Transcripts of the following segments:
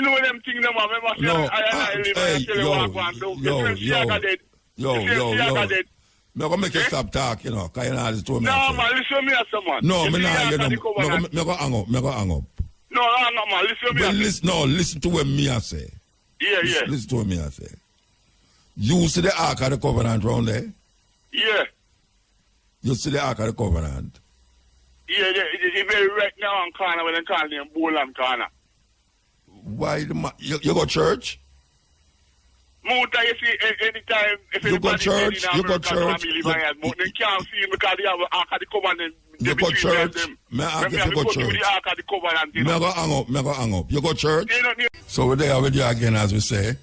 know them things, them. No, I'm going to make you stop talking, you know, because you know this to me. No, man, listen to me, someone. No, I'm not, you know, I'm going to hang up. No, man, listen to me. Listen to what me I say. Yeah. Listen to what me I say. You see the Ark of the Covenant around there? Yeah. You see the Ark of the Covenant? Yeah, it's very right now on corner when they call them Boland corner. Why you go church? Muta, you see, anytime if you go church, they can't see him because they have Ark of the Covenant. You go church? May I ask if you go church? May I go hang up. You go church? So we're there with you again, as we say.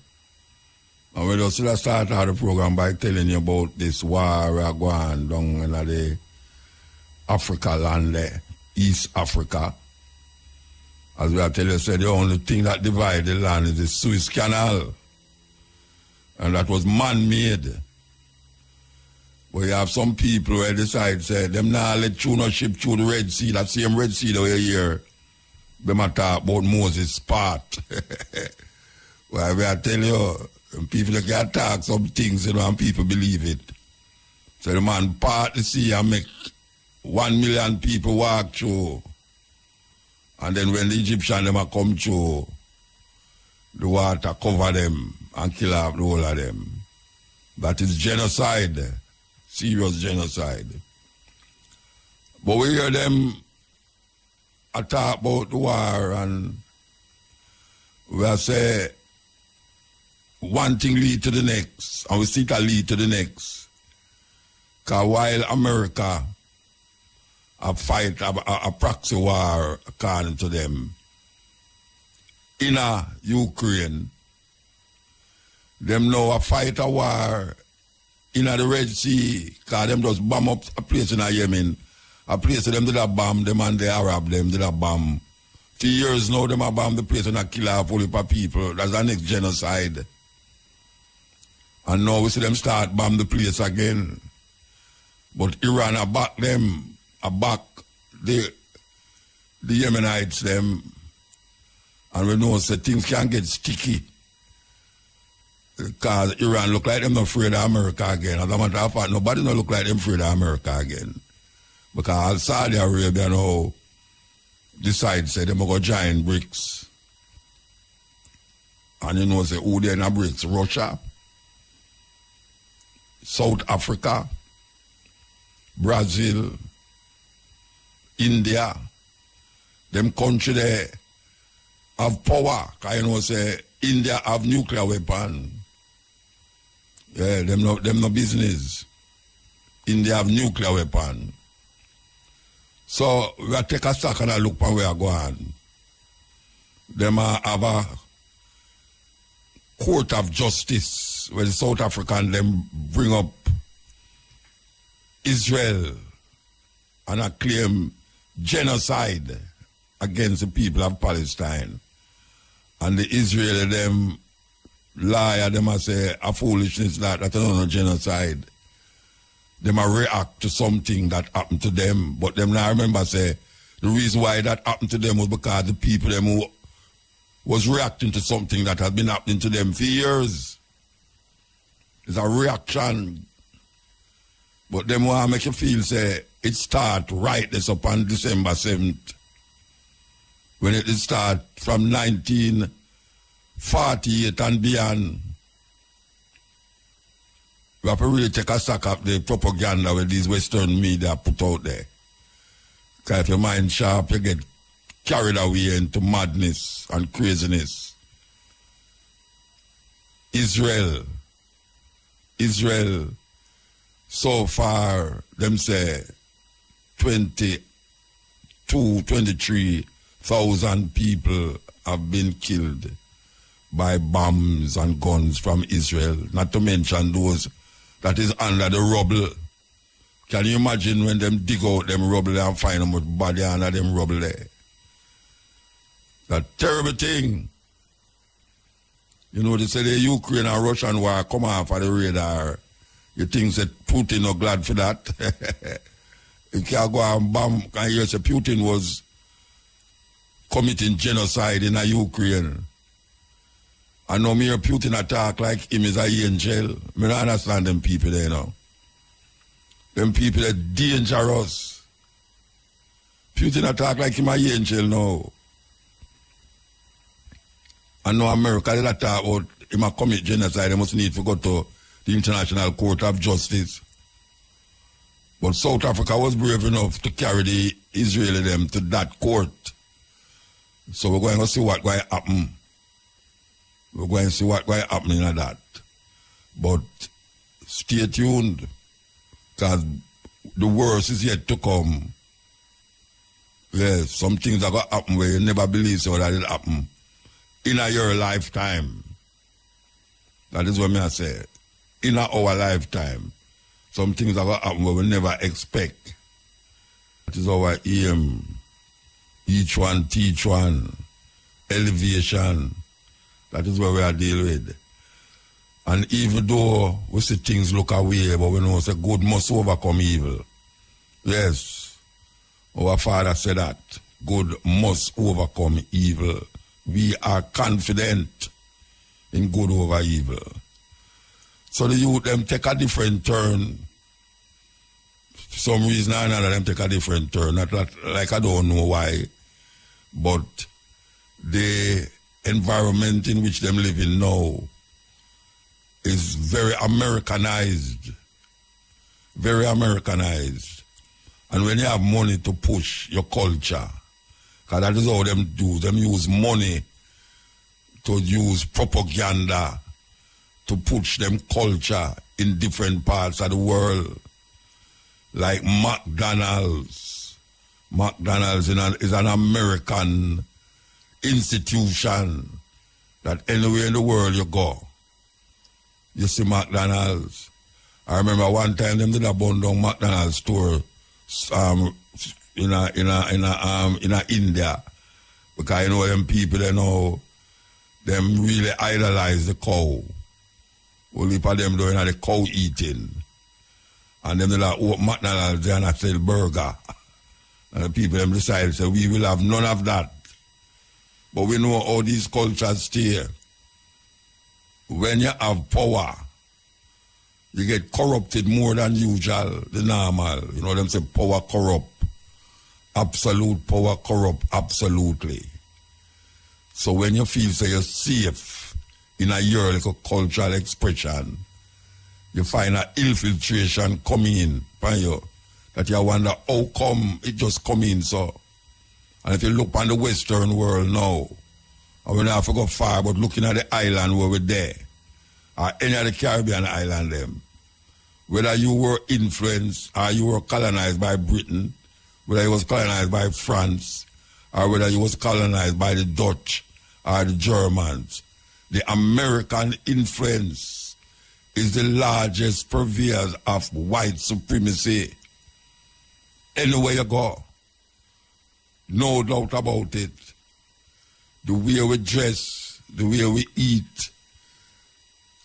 And we just start out the program by telling you about this war we are going down in the Africa land there, East Africa. As we are telling you, the only thing that divides the land is the Suez Canal. And that was man-made. But you have some people who decide, say, them now let you no ship through the Red Sea, that same Red Sea that we hear. They might talk about Moses' part. Well, we are telling you, people that can talk some things, you know, and people believe it. So the man part the sea and make 1 million people walk through. And then when the Egyptians them come through, the water cover them and kill off the whole of them. That is genocide. Serious genocide. But we hear them talk about the war and we say one thing lead to the next, and we see it lead to the next. Because while America fight a proxy war, according to them, in Ukraine, them now fight a war in the Red Sea, because them just bomb up a place in Yemen, a place them did a bomb, them and the Arab, them did a bomb. 2 years now, them a bomb the place and a kill off all the people. That's the next genocide. And now we see them start bomb the place again. But Iran are back them, the Yemenites them. And we know that things can get sticky. Because Iran look like them not afraid of America again. As a matter of fact, nobody not look like them afraid of America again. Because Saudi Arabia now decide say them go join BRICS. And you know say who they in a BRICS? Russia, South Africa, Brazil, India. Them country there have power. Because you know say India have nuclear weapon. Yeah, them no business. India have nuclear weapon. So we take a second and look where we are going. Them have a court of justice where the South African them bring up Israel and claim genocide against the people of Palestine. And the Israeli them lie and them say a foolishness that's not genocide. Them react to something that happened to them. But them now remember say the reason why that happened to them was because the people them who was reacting to something that had been happening to them for years. It's a reaction. But them want to make you feel say it start right this upon December 7th. When it start from 1948 and beyond. We have to really take a stock of the propaganda where these Western media put out there. Because if your mind sharp, you get carried away into madness and craziness. Israel, so far, them say 23,000 people have been killed by bombs and guns from Israel, not to mention those that is under the rubble. Can you imagine when them dig out them rubble and find them with body under them rubble there? That terrible thing. You know, they say the Ukraine and Russian war come off of the radar. You think that Putin not glad for that? You can't go and bomb. Can you say Putin was committing genocide in Ukraine? I know me hear Putin attack like him is a angel. Me don't understand them people there now. Them people are dangerous. Putin attack like him a angel now. I know America they attack about him a commit genocide. They must need to go to the International Court of Justice. But South Africa was brave enough to carry the Israeli them to that court. So we're going to see what going to happen. We're going to see what going to happen in that. But stay tuned, because the worst is yet to come. Yes, some things are going to happen where you never believe so that it happen in your lifetime. That is what I say. In our lifetime. Some things are going to happen where we never expect. That is our aim. Each one teach one. Elevation. That is what we are dealing with. And even though we see things look away, but we know it's a good must overcome evil. Yes. Our father said that. Good must overcome evil. We are confident in good over evil. So the youth, them take a different turn. For some reason or another, them take a different turn. Not like I don't know why. But the environment in which them living now is very Americanized. Very Americanized. And when you have money to push your culture, because that is how them do. Them use money to use propaganda to push them culture in different parts of the world. Like McDonald's. McDonald's is an American institution that anywhere in the world you go, you see McDonald's. I remember one time them did a burn down McDonald's store in India, because you know them people they know them really idolize the cow. Only for them doing the cow eating. And then they like open McDonald's there and I sell burger. And the people them decide to say we will have none of that. But we know how these cultures stay. When you have power, you get corrupted more than usual, the normal. You know them say power corrupt. Absolute power corrupt, absolutely. So when you feel so you're safe in a year like a cultural expression, you find an infiltration coming in by you, that you wonder how come it just come in so. And if you look on the Western world now, and we don't have to go far, but looking at the island where we're there, or any of the Caribbean island them, whether you were influenced or you were colonized by Britain, whether you was colonized by France, or whether you was colonized by the Dutch or the Germans, the American influence is the largest purveyor of white supremacy. Anywhere you go, no doubt about it. The way we dress, the way we eat,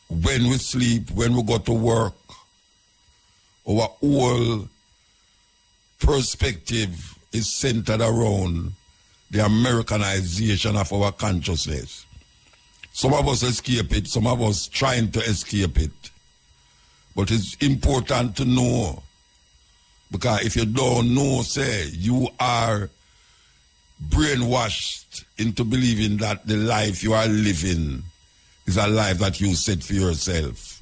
when we sleep, when we go to work, our whole perspective is centered around the Americanization of our consciousness. Some of us escape it, some of us trying to escape it. But it's important to know, because if you don't know, say, you are brainwashed into believing that the life you are living is a life that you set for yourself.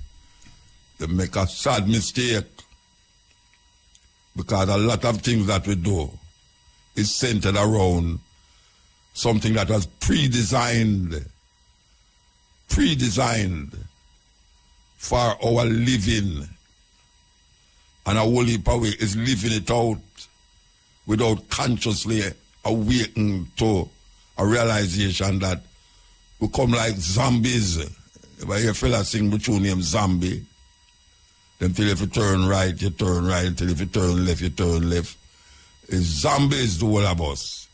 You make a sad mistake, because a lot of things that we do is centered around something that was pre-designed for our living. And our whole heap of is living it out without consciously awakening to a realization that we come like zombies. If I hear a fella sing the tune named Zombie, then till if you turn right, you turn right, until if you turn left, you turn left. It's zombies, the whole of us.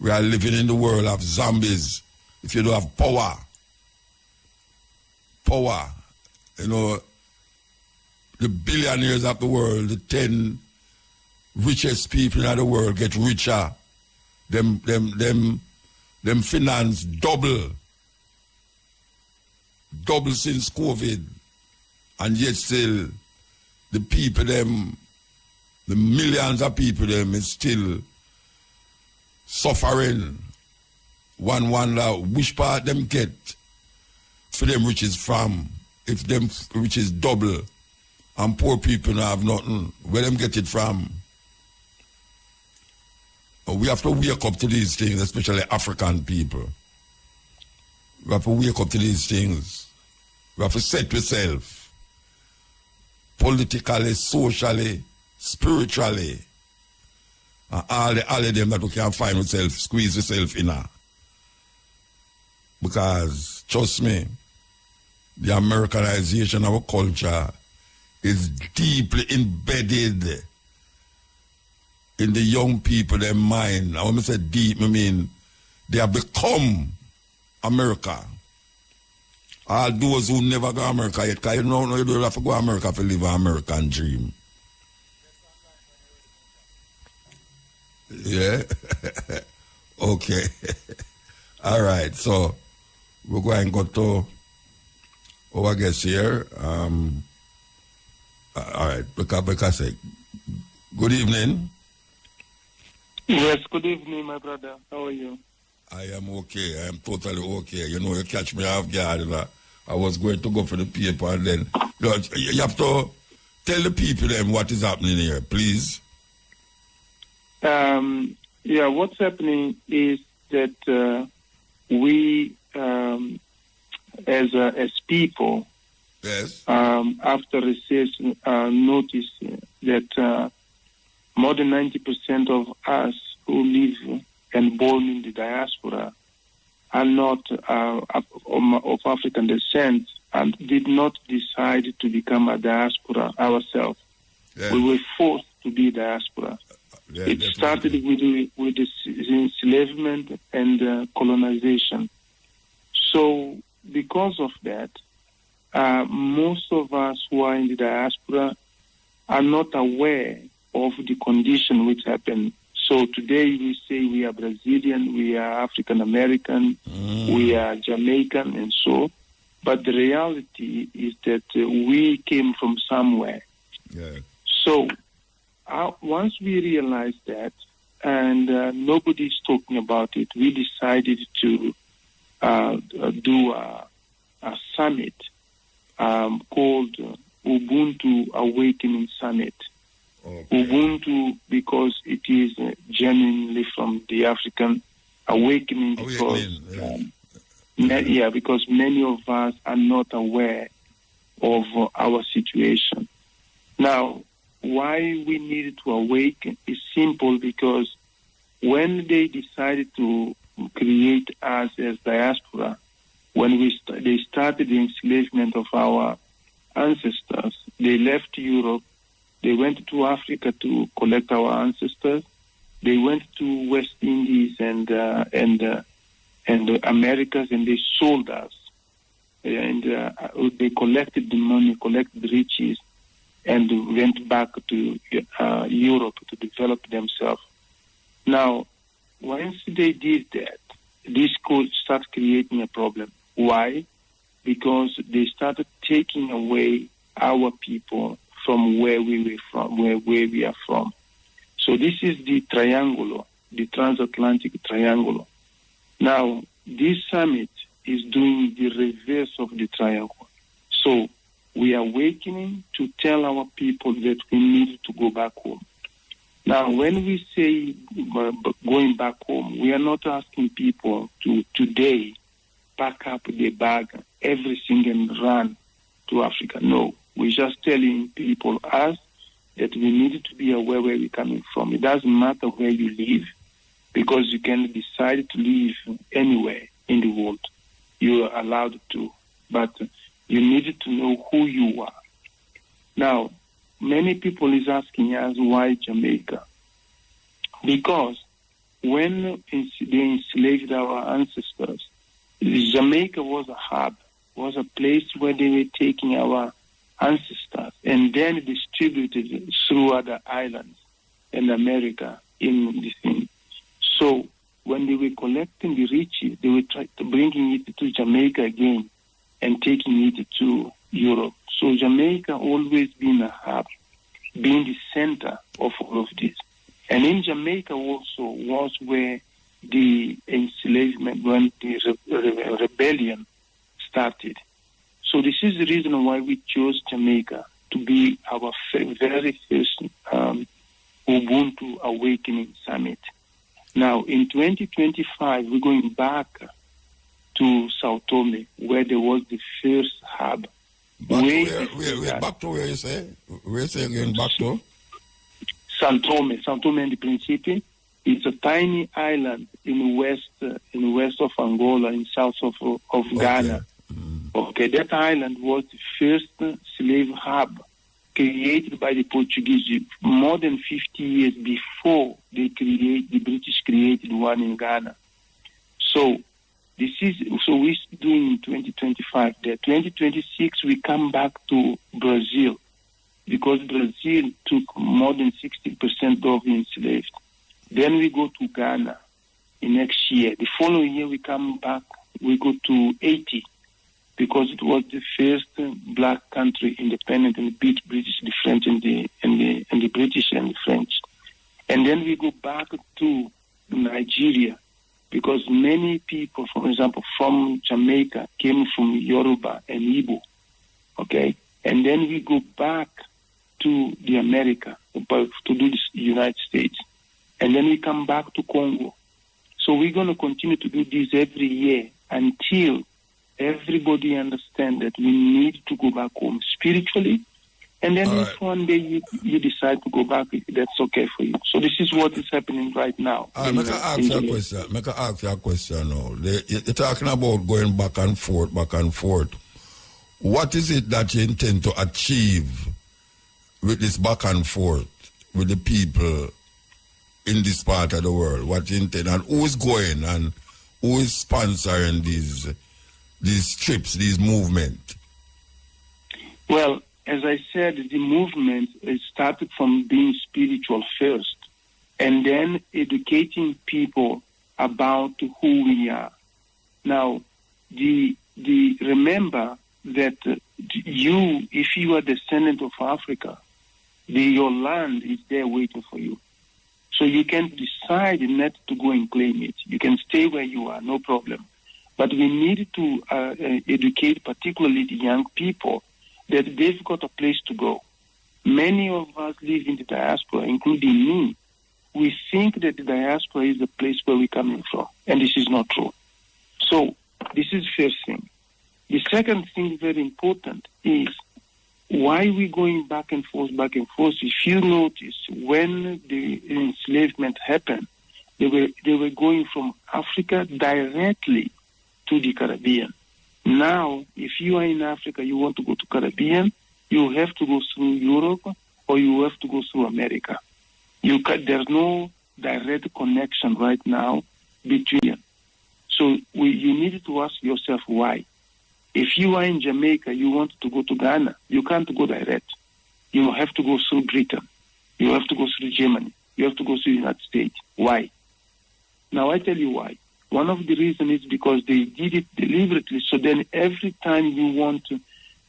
We are living in the world of zombies. If you don't have power, you know, the billionaires of the world, the 10 richest people in the world get richer. Them finance double double since COVID, and yet still the people them, the millions of people them is still suffering. One wonder which part them get for them riches from, if them riches double and poor people don't have nothing, where them get it from? We have to wake up to these things, especially African people. We have to wake up to these things. We have to set ourselves politically, socially, spiritually, and all of them that we can find ourselves, squeeze ourselves in. Because, trust me, the Americanization of our culture is deeply embedded in the young people, their mind. And when I say deep, I mean they have become America. All those who never go to America yet, because you know you don't have to go to America to live an American dream. Yeah? Okay. All right, so we're going to go to our guest here. All right, because say, good evening. Yes, good evening, my brother. How are you? I am okay. I am totally okay. You know, you catch me off guard. I was going to go for the paper, and then you have to tell the people them what is happening here, please. Yeah, what's happening is that we, as people, yes, after research, notice that more than 90% of us who live and born in the diaspora are not of African descent and did not decide to become a diaspora ourselves. Yeah. We were forced to be diaspora. Yeah, it started with the enslavement and colonization. So because of that, most of us who are in the diaspora are not aware of the condition which happened. So today we say we are Brazilian, we are African American, we are Jamaican, and so. But the reality is that we came from somewhere. Yeah. So once we realized that, and nobody's talking about it, we decided to do a summit called Ubuntu Awakening Summit. Okay. Ubuntu, because it is genuinely from the African awakening, because because many of us are not aware of our situation. Now, why we needed to awaken is simple, because when they decided to create us as diaspora, when they started the enslavement of our ancestors, they left Europe. They went to Africa to collect our ancestors. They went to West Indies and the Americas, and they sold us. And they collected the money, collected the riches, and went back to Europe to develop themselves. Now, once they did that, this could start creating a problem. Why? Because they started taking away our people from where we were from, where we are from. So this is the triangle, the transatlantic triangle. Now, this summit is doing the reverse of the triangle. So we are awakening to tell our people that we need to go back home. Now, when we say going back home, we are not asking people to today pack up their bag, everything, and run to Africa. No. We're just telling people, us, that we need to be aware where we're coming from. It doesn't matter where you live, because you can decide to live anywhere in the world. You are allowed to, but you need to know who you are. Now, many people is asking us, why Jamaica? Because when they enslaved our ancestors, Jamaica was a hub, was a place where they were taking our ancestors and then distributed through other islands in America in the thing. So when they were collecting the riches, they were bringing it to Jamaica again and taking it to Europe. So Jamaica always been a hub, being the center of all of this. And in Jamaica also was where the enslavement, when the rebellion started. So this is the reason why we chose Jamaica to be our very first Ubuntu Awakening Summit. Now, in 2025, we're going back to Sao Tome, where there was the first hub. Back to where you say? Where you say again, back to? Sao Tome and the Principe. It's a tiny island in the west of Angola, in south of Ghana. Okay, that island was the first slave hub created by the Portuguese more than 50 years before the British created one in Ghana. So we're doing in 2025 there. 2026 we come back to Brazil, because Brazil took more than 60% of the enslaved. Then we go to Ghana in next year. The following year we come back, we go to Haiti, because it was the first black country independent and beat British, the French and the British and the French. And then we go back to Nigeria, because many people, for example, from Jamaica came from Yoruba and Igbo. Okay? And then we go back to the America, to do this United States. And then we come back to Congo. So we're going to continue to do this every year until everybody understands that we need to go back home spiritually. And then if one day you decide to go back, that's okay for you. So this is what is happening right now. Make I ask you a question now. You're talking about going back and forth. What is it that you intend to achieve with this back and forth with the people in this part of the world? What you intend, and who is going, and who is sponsoring these trips, these movements? Well, as I said, the movement started from being spiritual first, and then educating people about who we are. Now, remember that if you are descendant of Africa, your land is there waiting for you. So you can decide not to go and claim it. You can stay where you are, no problem. But we need to educate particularly the young people that they've got a place to go. Many of us live in the diaspora, including me. We think that the diaspora is the place where we're coming from, and this is not true. So this is the first thing. The second thing, very important, is why we're going back and forth. If you notice, when the enslavement happened, they were going from Africa directly to the Caribbean. Now, if you are in Africa, you want to go to Caribbean, you have to go through Europe or you have to go through America. There's no direct connection right now between. So you need to ask yourself why. If you are in Jamaica, you want to go to Ghana, you can't go direct. You have to go through Britain. You have to go through Germany. You have to go through the United States. Why? Now, I tell you why. One of the reasons is because they did it deliberately, so then every time you want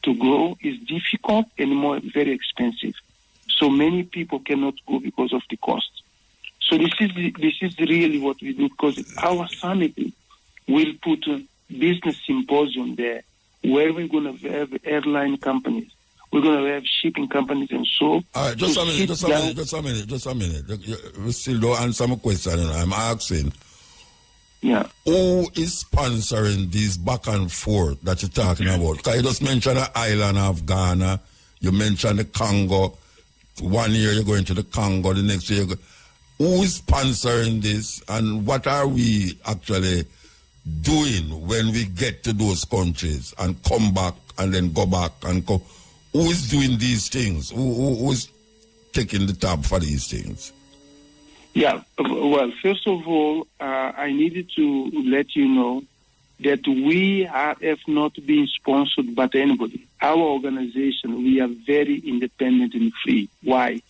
to go is difficult and very expensive. So many people cannot go because of the cost. So this is really what we do, because our summit will put a business symposium there, where we're going to have airline companies, we're going to have shipping companies, and so. All right, just a minute. We still don't answer my question. I'm asking. Yeah. Who is sponsoring these back and forth that you're talking about? Because you just mentioned the island of Ghana, you mentioned the Congo. 1 year you're going to the Congo, the next year who is sponsoring this, and what are we actually doing when we get to those countries and come back and then go back and go? Who is doing these things? Who is taking the tab for these things? Yeah, well, first of all, I needed to let you know that we have not been sponsored by anybody. Our organization, we are very independent and free. Why?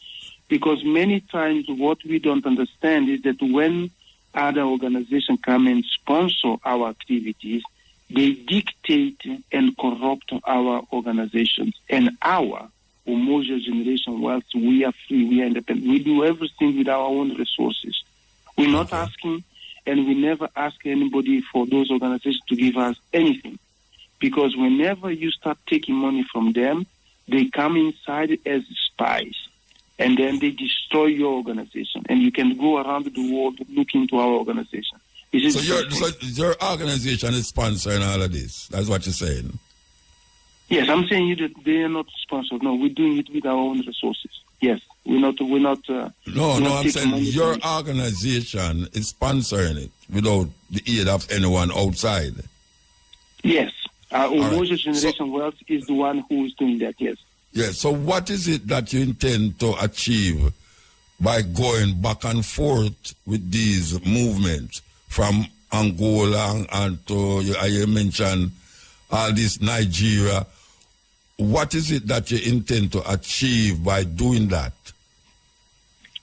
Because many times what we don't understand is that when other organizations come and sponsor our activities, They dictate and corrupt our organizations. And our homogeneous generation, whilst we are free, we are independent, we do everything with our own resources. We're not asking, and we never ask anybody for those organizations to give us anything. Because whenever you start taking money from them, they come inside as spies. And then they destroy your organization. And you can go around the world looking into our organization. So your organization is sponsoring all of this? That's what you're saying? Yes, I'm saying you that they are not sponsored. No, we're doing it with our own resources. Yes, we're not. I'm saying your organization is sponsoring it without the aid of anyone outside. Yes, our homogeneous generation wealth is the one who is doing that. Yes. Yes. So, what is it that you intend to achieve by going back and forth with these movements from Angola and to you mentioned all this Nigeria? What is it that you intend to achieve by doing that?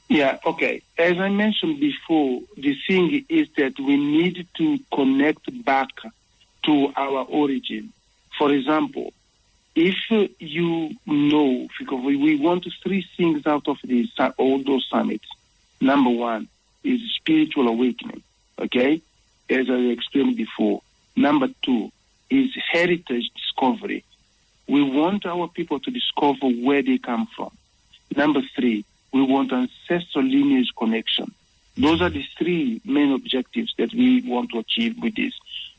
Yeah, okay. As I mentioned before, the thing is that we need to connect back to our origin. For example, if you know, because we want three things out of all those summits. Number one is spiritual awakening, okay, as I explained before. Number two is heritage discovery. We want our people to discover where they come from. Number three, we want ancestral lineage connection. Those are the three main objectives that we want to achieve with this.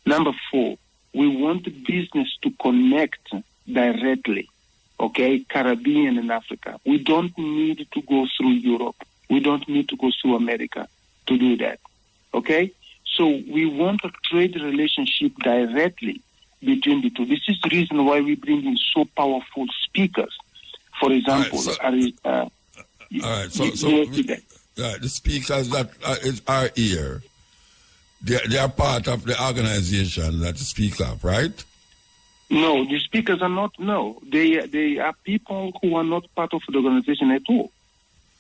Number four, we want the business to connect directly, okay, Caribbean and Africa. We don't need to go through Europe. We don't need to go through America to do that, okay? So we want a trade relationship directly between the two. This is the reason why we bring in so powerful speakers. For example, the speakers that are here, they are part of the organization that you speak of, right? No, the speakers are not. No, they are people who are not part of the organization at all.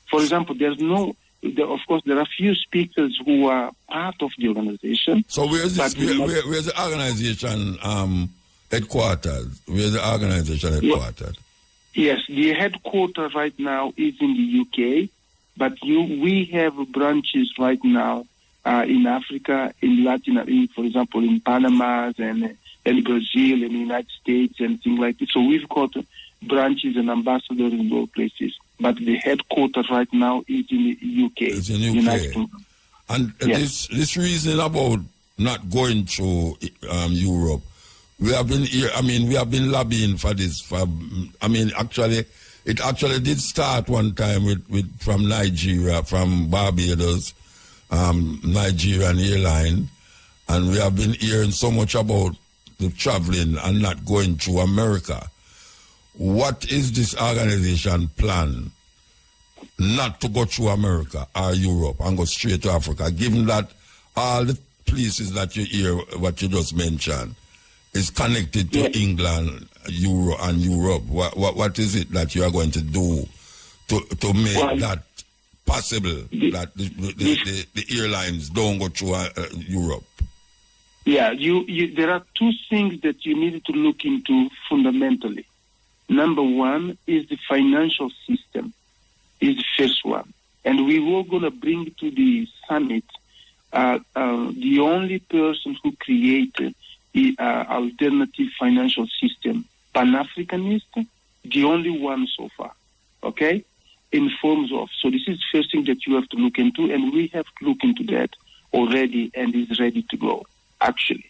For example, of course, there are few speakers who are part of the organization. So where's the organization headquarters? Where's the organization headquarters? Yes, the headquarters right now is in the UK, but we have branches right now in Africa, in Latin, for example, in Panama and Brazil and the United States and things like this. So we've got branches and ambassadors in those places. But the headquarters right now is in the UK. It's in the UK. United Kingdom. And this reason about not going to Europe, we have been here. I mean, we have been lobbying for this. Actually, it did start one time from Nigeria, from Barbados, Nigerian airline, and we have been hearing so much about the traveling and not going to America. What is this organization plan not to go through America or Europe and go straight to Africa, given that all the places that you hear, what you just mentioned, is connected to England, Europe? What is it that you are going to do to make that possible, that the airlines don't go through Europe? Yeah, there are two things that you need to look into fundamentally. Number one is the financial system, is the first one. And we were going to bring to the summit the only person who created the alternative financial system, Pan-Africanist, the only one so far, okay, in forms of. So this is the first thing that you have to look into, and we have to look into that already and is ready to go, actually.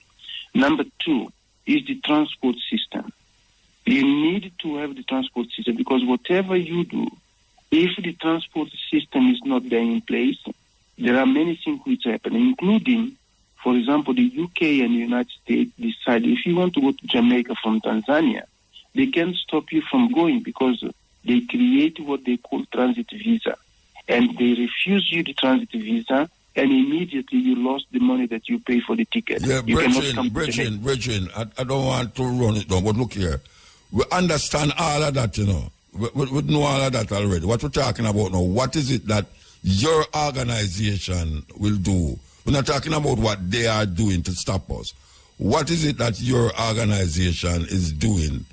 Number two is the transport system. You need to have the transport system because whatever you do, if the transport system is not there in place, there are many things which happen, including, for example, the UK and the United States decide if you want to go to Jamaica from Tanzania, they can't stop you from going because they create what they call transit visa. And they refuse you the transit visa, and immediately you lost the money that you pay for the ticket. Yeah, Bridget, I don't want to run it down, but look here. We understand all of that, you know. We know all of that already. What we're talking about now, what is it that your organization will do? We're not talking about what they are doing to stop us. what is it that your organization is doing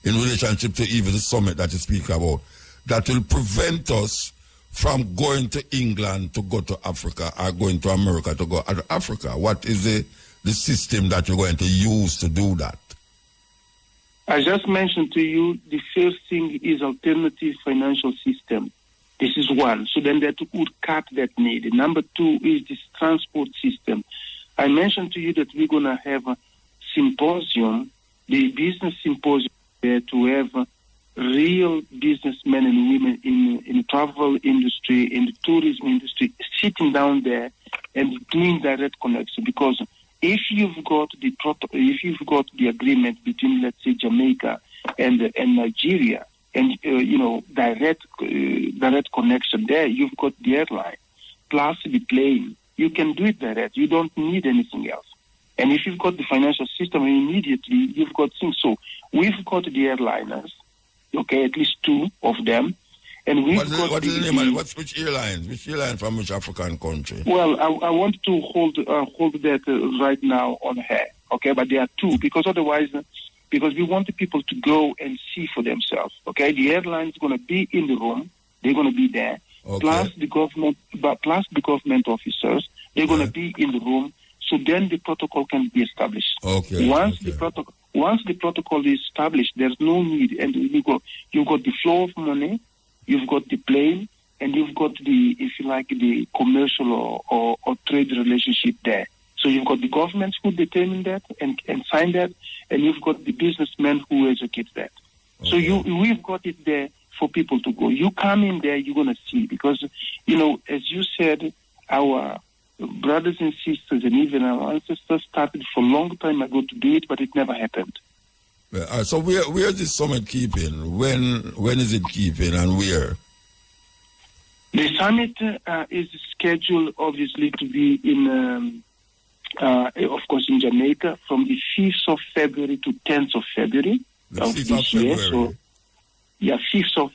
in relationship to even the summit that you speak about that will prevent us from going to England to go to Africa or going to America to go to Africa? What is the system that you're going to use to do that? I just mentioned to you, the first thing is alternative financial system. This is one. So then that would cut that need. Number two is this transport system. I mentioned to you that we're going to have a symposium, the business symposium, there to have real businessmen and women in the travel industry, in the tourism industry, sitting down there and doing direct connection. Because if you've got the agreement between, let's say, Jamaica and Nigeria, and direct connection there, you've got the airline plus the plane. You can do it direct. You don't need anything else. And if you've got the financial system, immediately you've got things. So we've got the airliners, okay, at least two of them. And we've what's the name? Which airlines? Which airline from which African country? Well, I want to hold that right now on air, okay? But there are two, because otherwise, because we want the people to go and see for themselves, okay? The airline is going to be in the room; they're going to be there. Okay. Plus the government officers, they're going to be in the room. So then the protocol can be established. Okay. Once the protocol is established, there's no need, and you've got the flow of money. You've got the plane, and you've got the, if you like, the commercial or trade relationship there. So you've got the governments who determine that and sign that, and you've got the businessmen who execute that. Okay. So we've got it there for people to go. You come in there, you're going to see, because, as you said, our brothers and sisters and even our ancestors started for a long time ago to do it, but it never happened. So where is this summit keeping? When is it keeping and where? The summit is scheduled, obviously, to be in, of course, in Jamaica from the 5th of February to 10th of February of this year. So, the 5th of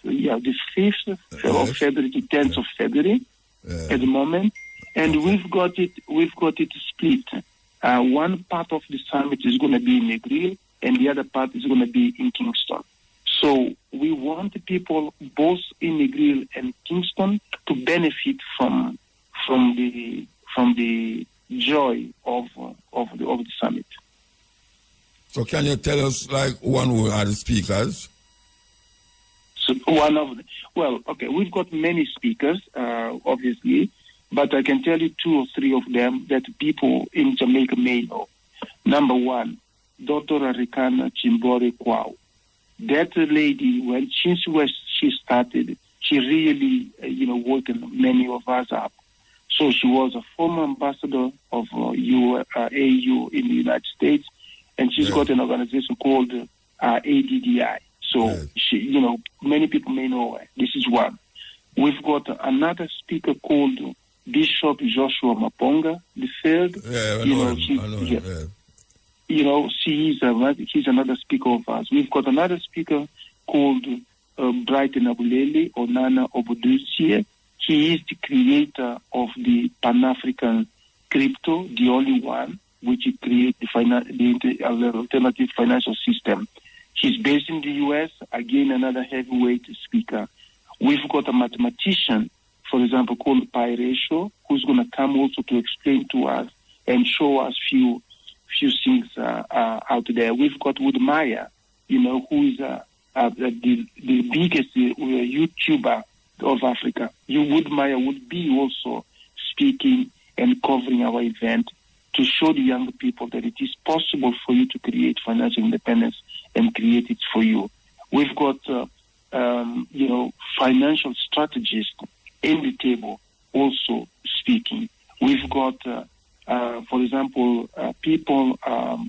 February to 10th of February at the moment, and we've got it split. One part of the summit is going to be in Negril, and the other part is going to be in Kingston. So we want the people both in Negril and Kingston to benefit from the joy of the summit. So can you tell us, like, who are the speakers? So we've got many speakers, obviously, but I can tell you 2 or 3 of them that people in Jamaica may know. Number one, Dr. Arikana Chimbore Kwao. That lady, since she started, she really, woken many of us up. So she was a former ambassador of AU in the United States, and she's got an organization called ADDI. So she, many people may know her. This is one. We've got another speaker called Bishop Joshua Maponga III. He's another speaker of ours. We've got another speaker called Brighton Abulele or Nana Obodusie. He is the creator of the Pan-African crypto, the only one which creates the alternative financial system. He's based in the U.S., again, another heavyweight speaker. We've got a mathematician, for example, called Pi Ratio, who's going to come also to explain to us and show us few things out there. We've got Woodmaya, who is the biggest YouTuber of Africa. Woodmaya would be also speaking and covering our event to show the young people that it is possible for you to create financial independence and create it for you. We've got, financial strategists in the table also speaking. We've got, for example, people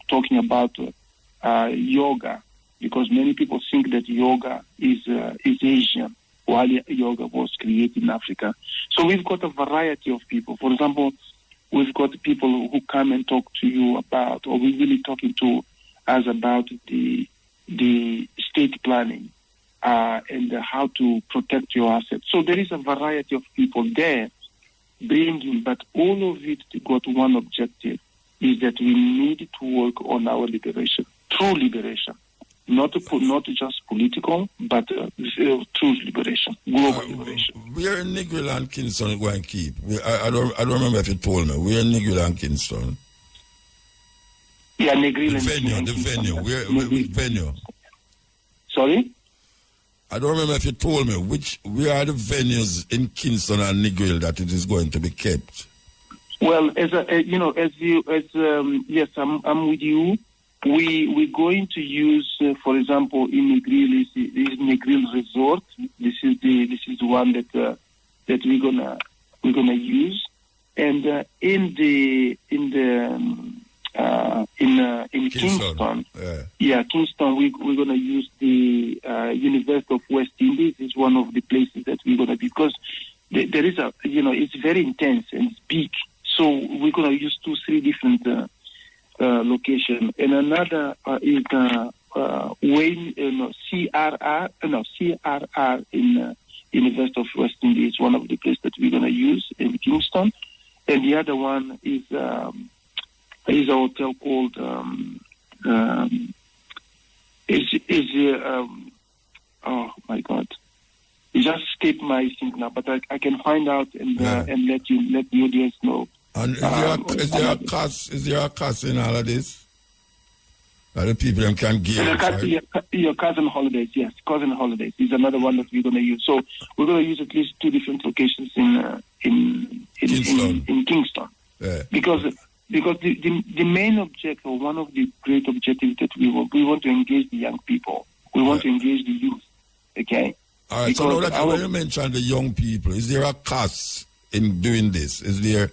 talking about yoga, because many people think that yoga is Asian, while yoga was created in Africa. So we've got a variety of people. For example, we've got people who come and talk to you about, or we're really talking to us about the estate planning and how to protect your assets. So there is a variety of people there bringing, but all of it got one objective, is that we need to work on our liberation, true liberation. Not just political, but true liberation, global liberation. Where in Negril and Kingston going to keep? I don't remember if you told me. Where in Negril and Kingston? Yeah, Negril and Kingston. The venue. Where venue? Sorry? I don't remember if you told me where are the venues in Kingston and Negril that it is going to be kept. Well, yes, I'm with you. We're going to use, for example, in Negril is Negril Resort. This is the one that we're gonna use, and in Kingston, Kingston, we're gonna use the University of West Indies. Is one of the places that we're gonna be, because there is it's very intense and it's big, so we're gonna use 2-3 different location, and another is CRR in University of West Indies, one of the places that we're going to use in Kingston, and the other one is a hotel called oh my God, it just escaped my thing now, but I can find out and let the audience know. And is there a cost in all of this? That the people them can give? Your cousin holidays, yes. Cousin holidays is another one that we're going to use. So we're going to use at least 2 different locations in Kingston. Yeah. Because the main objective, or one of the great objectives that we want to engage the young people. We want to engage the youth. Okay? All right, because so now that when you mentioned the young people, is there a cost in doing this? Is there...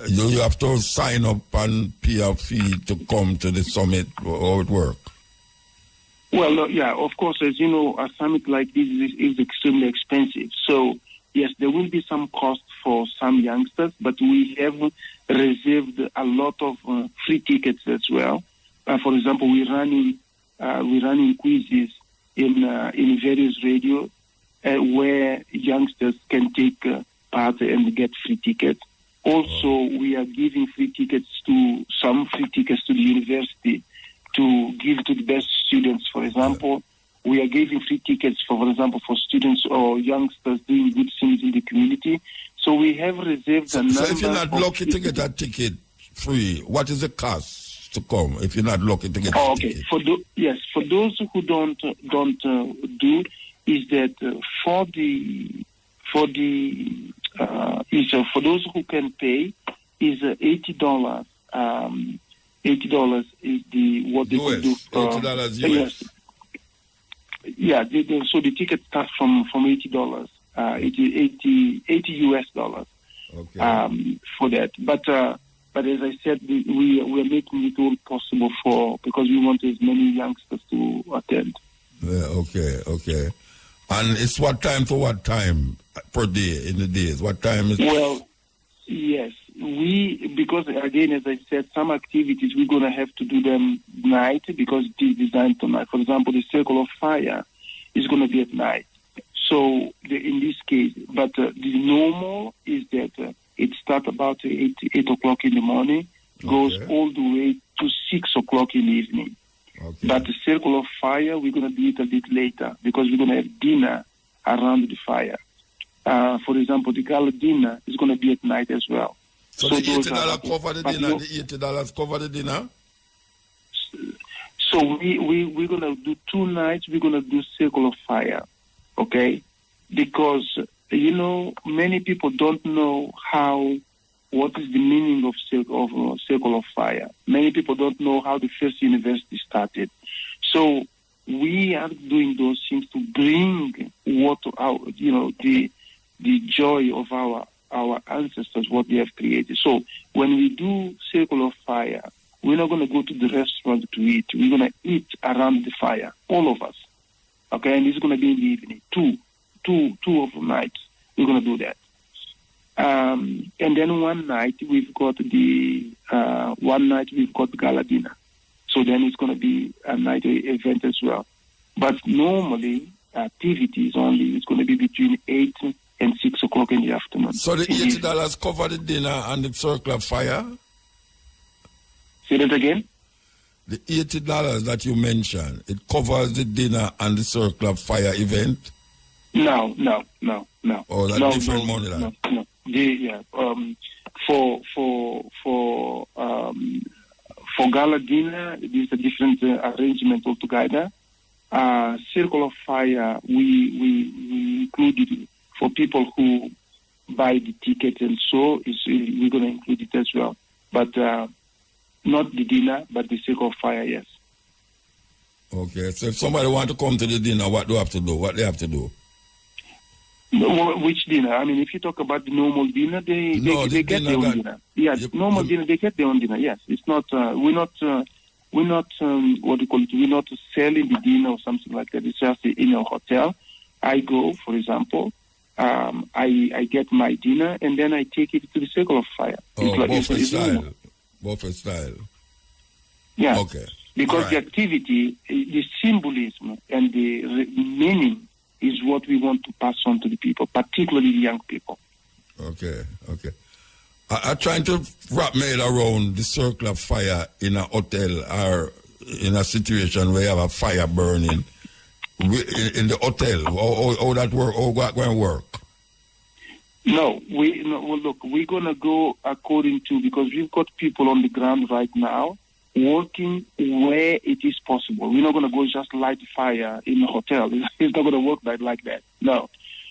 You have to sign up and pay a fee to come to the summit, or it work? Well, of course, as you know, a summit like this is extremely expensive. So, yes, there will be some cost for some youngsters, but we have reserved a lot of free tickets as well. For example, we're running quizzes in various radio where youngsters can take part and get free tickets. Also, we are giving free tickets to the university to give to the best students. For example, we are giving free tickets, for example, for students or youngsters doing good things in the community. So we have reserved a number. So if you're not lucky to get that ticket free, what is the cost to come? If you're not lucky to get that ticket? For those who don't do, is that for those who can pay is $80. $80 is what they can do. $80 US. Yes. Yeah. So the ticket starts from $80. $80 US dollars. Okay. For that, but as I said, we are making it all possible because we want as many youngsters to attend. Yeah. Okay. And it's what time to what time per day in the days? What time is? Well, yes, because again, as I said, some activities we're going to have to do them night because it is designed tonight. For example, the Circle of Fire is going to be at night. So in this case, but the normal is that it starts about 8 o'clock in the morning, goes all the way to 6 o'clock in the evening. Okay. But the Circle of Fire, we're going to do it a bit later because we're going to have dinner around the fire. For example, the gala dinner is going to be at night as well. So the $80 cover the dinner? The $80 cover the dinner? So we're going to do 2 nights. We're going to do Circle of Fire, okay? Because, many people don't know what is the meaning of Circle of Fire. Many people don't know how the first university started. So we are doing those things to bring the joy of our ancestors, what they have created. So when we do Circle of Fire, we're not going to go to the restaurant to eat. We're going to eat around the fire, all of us. Okay, and it's going to be in the evening, two of the nights. We're going to do that. And then one night we've got gala dinner. So then it's going to be a night event as well. But normally activities only is going to be between 8 and 6 o'clock in the afternoon. So the $80 cover the dinner and the Circle of Fire? Say that again? The $80 that you mentioned, it covers the dinner and the Circle of Fire event? No. Oh, that's different money, No. For gala dinner, it is a different arrangement altogether. Circle of Fire, we included for people who buy the ticket, and so we're going to include it as well. But not the dinner, but the Circle of Fire, yes. Okay, so if somebody want to come to the dinner, what do they have to do? What they have to do? Which dinner? I mean, if you talk about the normal dinner, they get their own dinner. Yes, normal dinner, they get their own dinner. Yes, it's not. We're not. What do you call it? We're not selling the dinner or something like that. It's just in a hotel. I go, for example, I get my dinner and then I take it to the Circle of Fire. Oh, buffet style. Buffet style. Yeah. Okay. Because the activity, the symbolism and the meaning is what we want to pass on to the people, particularly the young people. Okay. I'm trying to wrap my head around the Circle of Fire in a hotel or in a situation where you have a fire burning in the hotel. How that work? How that going to work? Well, look, we're going to go according to, because we've got people on the ground right now working where it is possible. We're not going to go just light fire in a hotel. It's not going to work like that. No.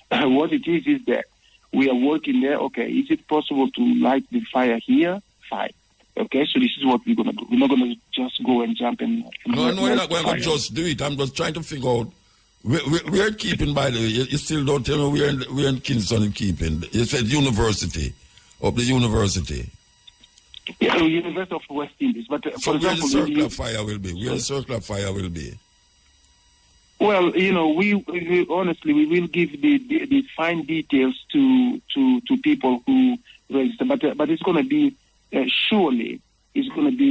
What it is that we are working there. Okay, is it possible to light the fire here? Fine. Okay, so this is what we're going to do. We're not going to just go and jump and... No, you're not going to just do it. I'm just trying to figure out. We're keeping, by the way. You still don't tell me we're in Kingston keeping. You said university, of the university. Yeah, University of West Indies. But so where the Circle of Fire will be? Where the Circle of Fire will be? Well, we honestly, we will give the fine details to people who register. But it's going to be surely it's going to be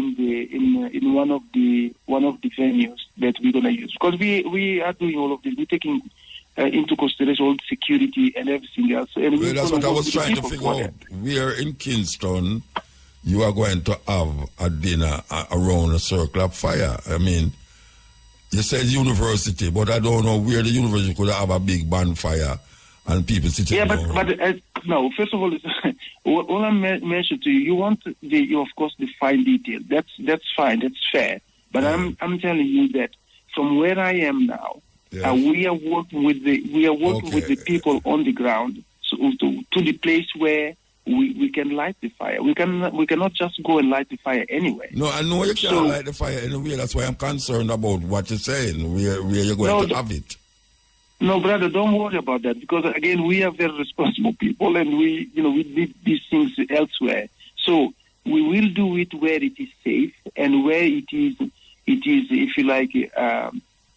in one of the venues that we're going to use, because we are doing all of this. We're taking into consideration all the security and everything else. And that's what I was trying to figure out. We are in Kingston. You are going to have a dinner around a Circle of Fire. I mean, you said university, but I don't know where the university could have a big bonfire and people sitting down. But no, first of all, all I mentioned to you, you want of course, the fine detail. That's fine, that's fair. But I'm telling you that from where I am now, we are working with the people on the ground to the place where we can light the fire. We cannot just go and light the fire anywhere. No, I know you can't light the fire anywhere. That's why I'm concerned about what you're saying. Where you're going to have it. No, brother, don't worry about that, because again, we are very responsible people, and we did these things elsewhere. So we will do it where it is safe and where it is, if you like,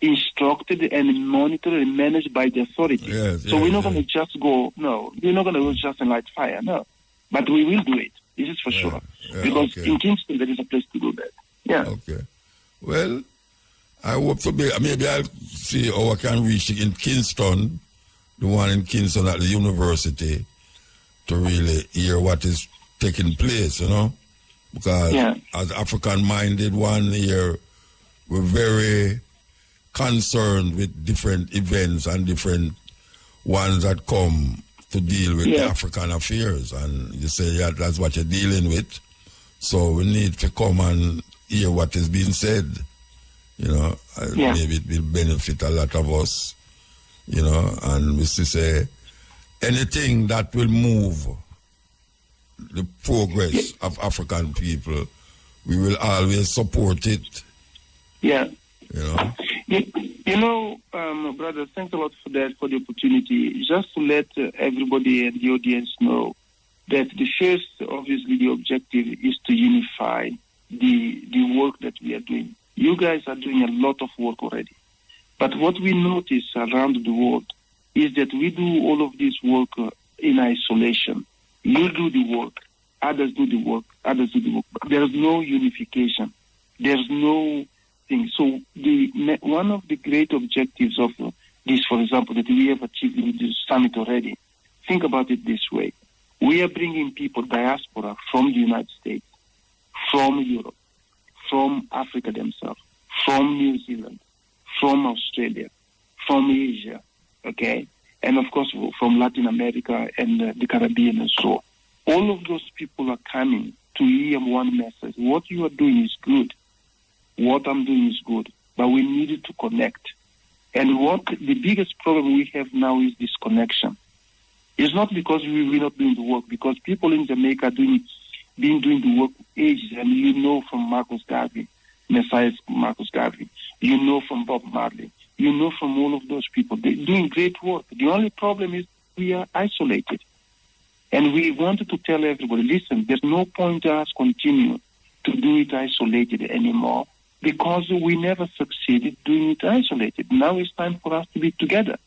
instructed and monitored and managed by the authorities. We're not going to just go. No, we're not going to go just and light fire. No, but we will do it. This is for sure, because in Kingston there is a place to do that. Yeah. Okay. Well, I hope to be. Maybe I'll see how I can reach in Kingston, the one in Kingston at the university, to really hear what is taking place. Because as African-minded one here, we're very concerned with different events and different ones that come to deal with the African affairs. And you say that's what you're dealing with. So we need to come and hear what is being said. Maybe it will benefit a lot of us, and we say anything that will move the progress of African people, we will always support it. Yeah. Brother, thanks a lot for that, for the opportunity. Just to let everybody and the audience know that the first, obviously, the objective is to unify the work that we are doing. You guys are doing a lot of work already. But what we notice around the world is that we do all of this work in isolation. You do the work, others do the work, others do the work. There is no unification. There's no thing. So one of the great objectives of this, for example, that we have achieved with this summit already, think about it this way. We are bringing people, diaspora, from the United States, from Europe, from Africa themselves, from New Zealand, from Australia, from Asia, okay, and of course from Latin America and the Caribbean and so on. All of those people are coming to hear one message. What you are doing is good. What I'm doing is good. But we needed to connect. And what the biggest problem we have now is disconnection. It's not because we're not doing the work, because people in Jamaica been doing the work for ages. And you know from Marcus Garvey, Messiah Marcus Garvey. You know from Bob Marley. You know from all of those people. They're doing great work. The only problem is we are isolated. And we wanted to tell everybody, listen, there's no point us continue to do it isolated anymore, because we never succeeded doing it isolated. Now it's time for us to be together.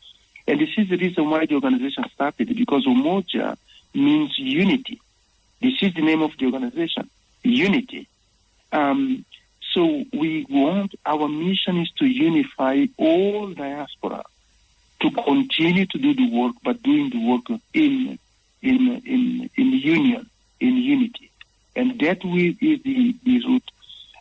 And this is the reason why the organization started, because Umoja means unity. This is the name of the organization, unity. So we want, our mission is to unify all diaspora to continue to do the work, but doing the work in union, in unity. And that is the root.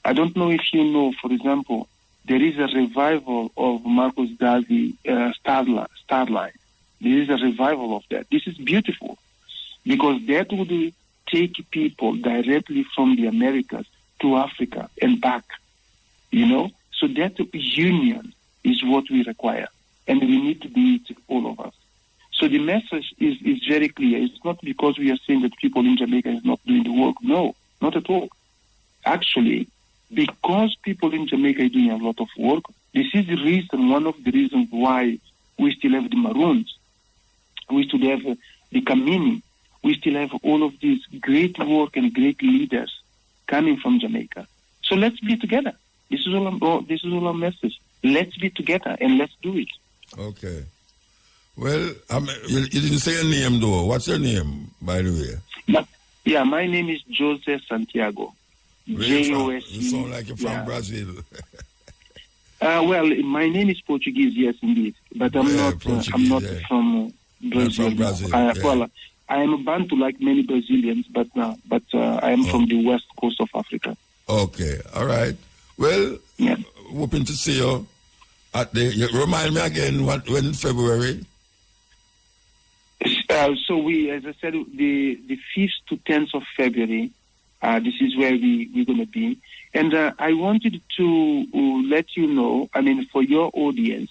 I don't know if you know, for example, there is a revival of Marcus Garvey Starline. There is a revival of that. This is beautiful, because that would take people directly from the Americas to Africa and back, you know. So that union is what we require, and we need to do it, all of us. So the message is very clear. It's not because we are saying that people in Jamaica is not doing the work. No, not at all. Actually, because people in Jamaica are doing a lot of work, this is the reason, one of the reasons why we still have the Maroons, we still have the Kamini, we still have all of these great work and great leaders coming from Jamaica. So let's be together. This is all our message. Let's be together and let's do it. Okay. Well, you didn't say your name though. What's your name, by the way? Yeah, my name is Jose Santiago. J-O-S-E. You sound like you're from Brazil. Well, my name is Portuguese, yes, indeed, but I'm not from Brazil. Not from Brazil. Well, I am a Bantu like many Brazilians, but I am from the west coast of Africa. Okay, all right. Well, hoping to see you at you remind me again when in February. So we, as I said, the 5th to 10th of February. This is where we're going to be. And I wanted to let you know, I mean, for your audience,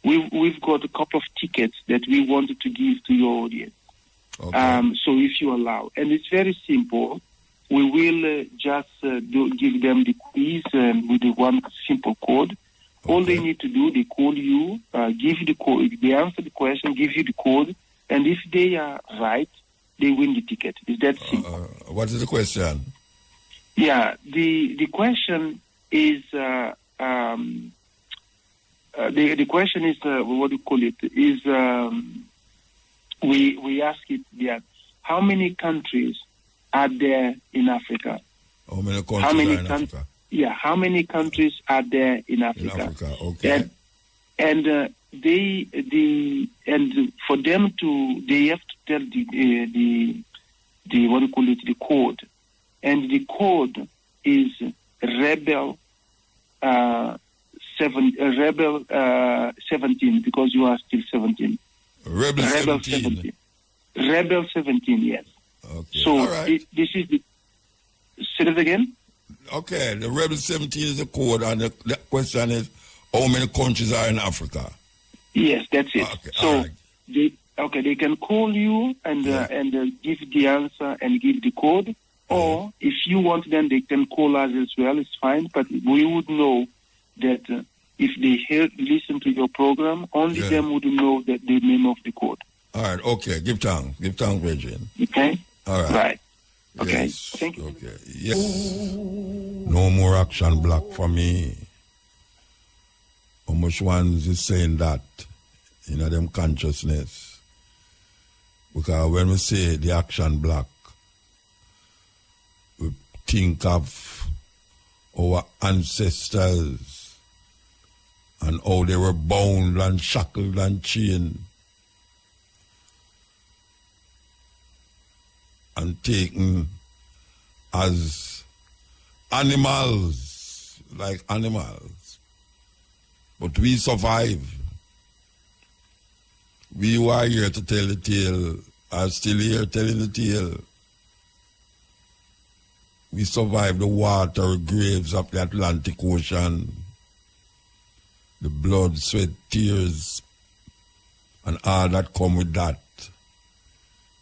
we've got a couple of tickets that we wanted to give to your audience. Okay. So if you allow. And it's very simple. We will just give them the quiz with the one simple code. Okay. All they need to do, they call you, give you the code. They answer the question, give you the code. And if they are right, they win the ticket. Is that simple? What is the question? Yeah, the question is the question is what do you call it? Is we ask it there. How many countries are there in Africa? How many countries are in Africa? Yeah, how many countries are there in Africa? In Africa, okay. And for them to, they have to tell the what do you call it, the code, and the code is Rebel 17, because you are still 17. Rebel 17. Rebel 17, yes. Okay. So right. This is the. Say it again. Okay, the Rebel 17 is the code, and the question is, how many countries are in Africa? Yes, that's it. Okay, so they can call you and give the answer and give the code, or if you want them, they can call us as well. It's fine, but we would know that if they listen to your program, only them would know that the name of the code. All right. Okay. Give tongue, Virgin. Okay. All right. Right. Okay. Yes. Thank you. Okay. Yes. No more action black for me. How much ones is saying that in them consciousness? Because when we say the action black, we think of our ancestors and how they were bound and shackled and chained and taken as animals like animals. But we survive. We who are here to tell the tale are still here telling the tale. We survived the water graves of the Atlantic Ocean, the blood, sweat, tears, and all that come with that.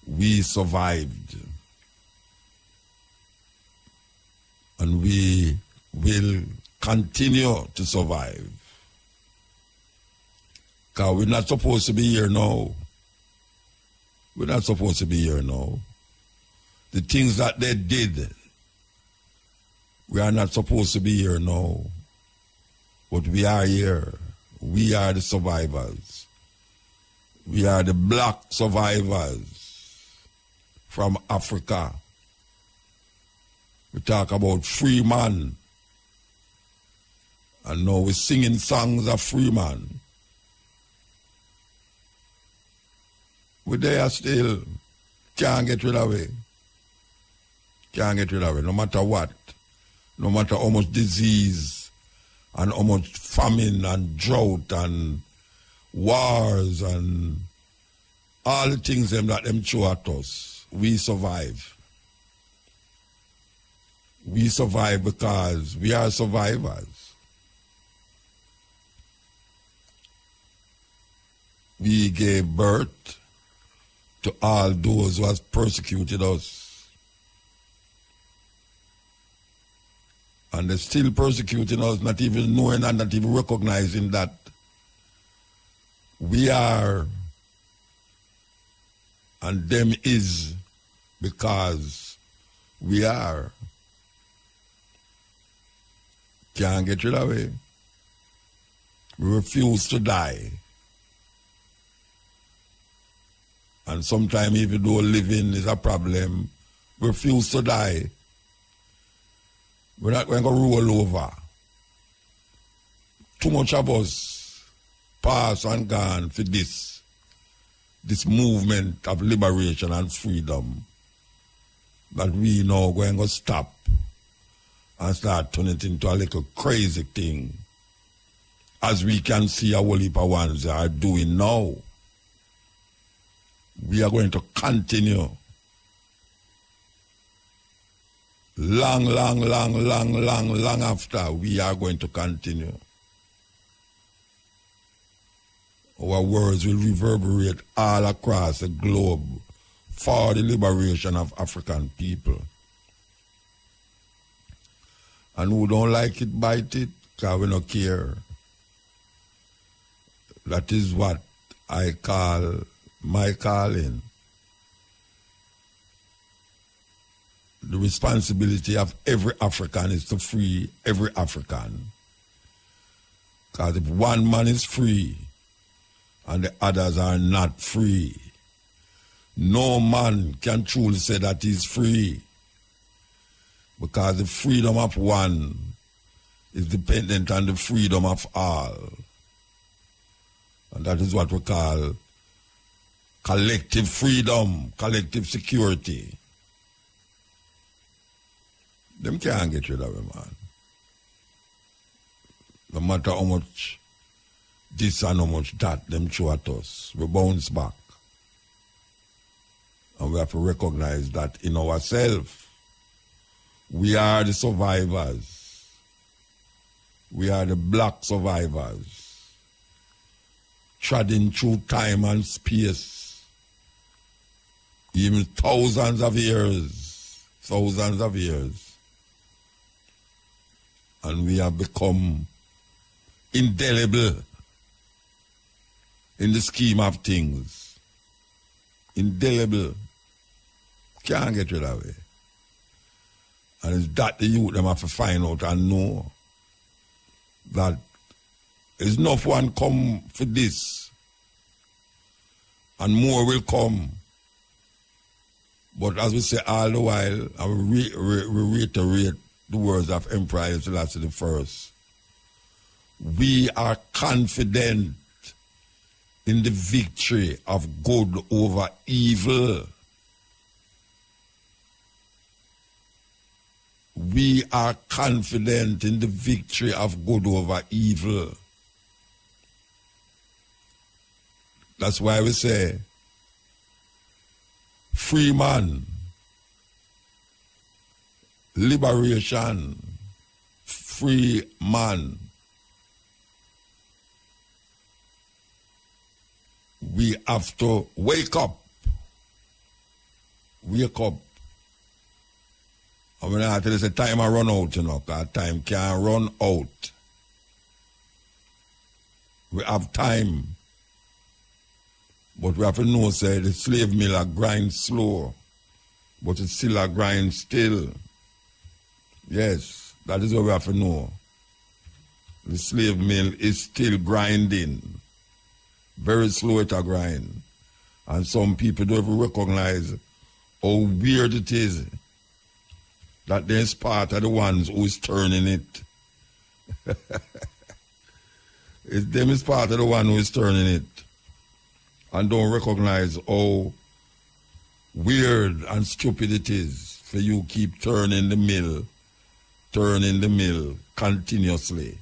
We survived. And we will continue to survive. Because we're not supposed to be here now. We're not supposed to be here now. The things that they did, we are not supposed to be here now. But we are here. We are the survivors. We are the black survivors from Africa. We talk about free man. And now we're singing songs of free man. We there still. Can't get rid of it. Can't get rid of it, no matter what. No matter how much disease and how much famine and drought and wars and all the things them that them throw at us, we survive. We survive because we are survivors. We gave birth to all those who has persecuted us. And they're still persecuting us, not even knowing and not even recognizing that we are and them is because we are. Can't get rid of it. We refuse to die. And sometimes even though living is a problem, we refuse to die. We're not going to roll over. Too much of us pass and gone for this movement of liberation and freedom that we now going to stop and start turning it into a little crazy thing, as we can see a whole heap of ones are doing now. We are going to continue. Long after, we are going to continue. Our words will reverberate all across the globe for the liberation of African people. And who don't like it, bite it, because we don't care. That is what I call my calling. The responsibility of every African is to free every African. Because if one man is free and the others are not free, no man can truly say that he's free. Because the freedom of one is dependent on the freedom of all. And that is what we call collective freedom, collective security. Them can't get rid of it, man. No matter how much this and how much that, them throw at us, we bounce back. And we have to recognize that in ourselves. We are the survivors. We are the black survivors. Treading through time and space. Even thousands of years. And we have become indelible in the scheme of things. Indelible. Can't get rid of it. And it's that the youth them have to find out and know that there's enough one come for this and more will come. But as we say all the while, I will reiterate the words of Emperor Selassie I. We are confident in the victory of good over evil. we are confident in the victory of good over evil. That's why we say, free man, liberation, free man. We have to wake up. Wake up. I mean, I tell you, the time I run out, you know, because time can't run out. We have time. But we have to know, say, the slave mill a grind slow, but it's still a grind still. Yes, that is what we have to know. The slave mill is still grinding. Very slow it a grind. And some people don't even recognize how weird it is that there's part of the ones who is turning it. It's them is part of the one who is turning it. And don't recognize how weird and stupid it is for you keep turning the mill continuously,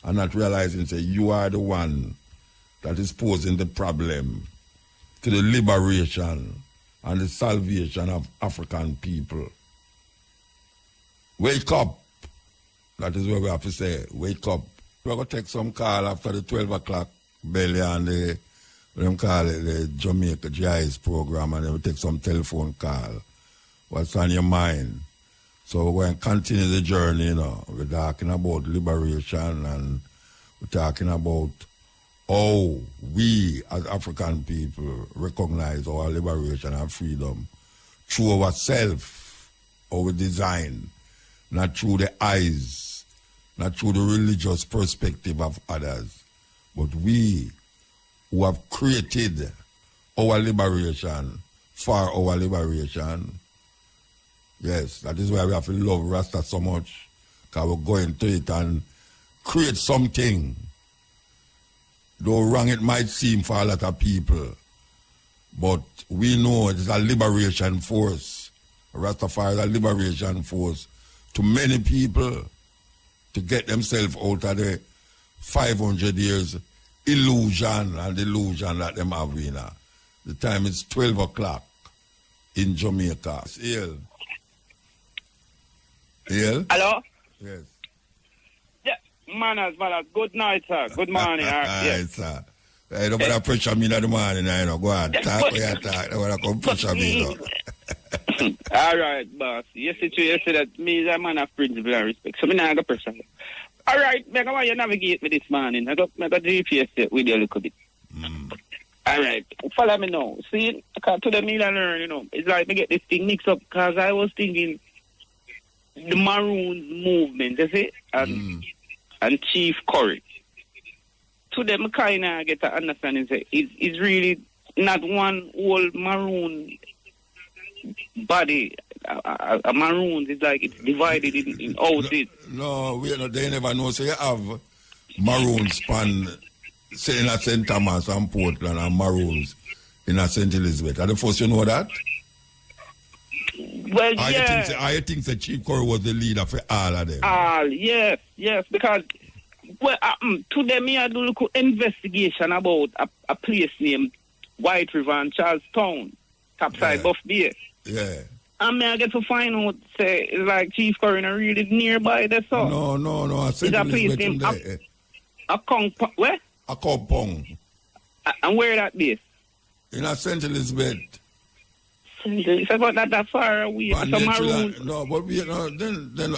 and not realizing that you are the one that is posing the problem to the liberation and the salvation of African people. Wake up. That is what we have to say. Wake up. We're going to take some call after the 12 o'clock belly and the them call it the Jamaica GIS program, and then we take some telephone call. What's on your mind? So we're going to continue the journey, you know. We're talking about liberation, and we're talking about how we as African people recognize our liberation and freedom through ourselves, our design, not through the eyes, not through the religious perspective of others, but we who have created our liberation for our liberation. Yes, that is why we have to love Rasta so much, because we're going to it and create something. Though wrong it might seem for a lot of people, but we know it is a liberation force. Rastafari is a liberation force to many people to get themselves out of the 500 years illusion and delusion that them have in. The time is 12 o'clock in Jamaica. Ill. Hello? Yes. Yeah, manners. Good night, sir. Good morning. Yes, sir. I don't want to pressure me in the morning, I know. Go on, talk what you talk. I don't want to come pressure me, though. All right, boss. You say that me is a man of principle and respect, so me not going to pressure you. All right, I want you to navigate me this morning. I got GPS with you a little bit. All right, follow me now. See, to the meal and learn, you know, it's like me get this thing mixed up, because I was thinking the Maroon movement, you see, and Chief Curry. To them, kind of get to understand it's really not one whole Maroon body. A Maroon is like it's divided in houses. No, they never know. So you have Maroons span, say in a St. Thomas and Portland, and Maroons in a St. Elizabeth. Are the first you know that? Well, yeah. I think the Chief Curry was the leader for all of them. Yes, because to them, I do a little investigation about a place named White River and Charlestown, topside Buff Bay. Yeah. And I get to find out, say, it's like Chief Curry really nearby there, so. No. It's a place named where? A Kompong. And where that is? In a St. Elizabeth. It's about that far away. It's a Maroon. No, but then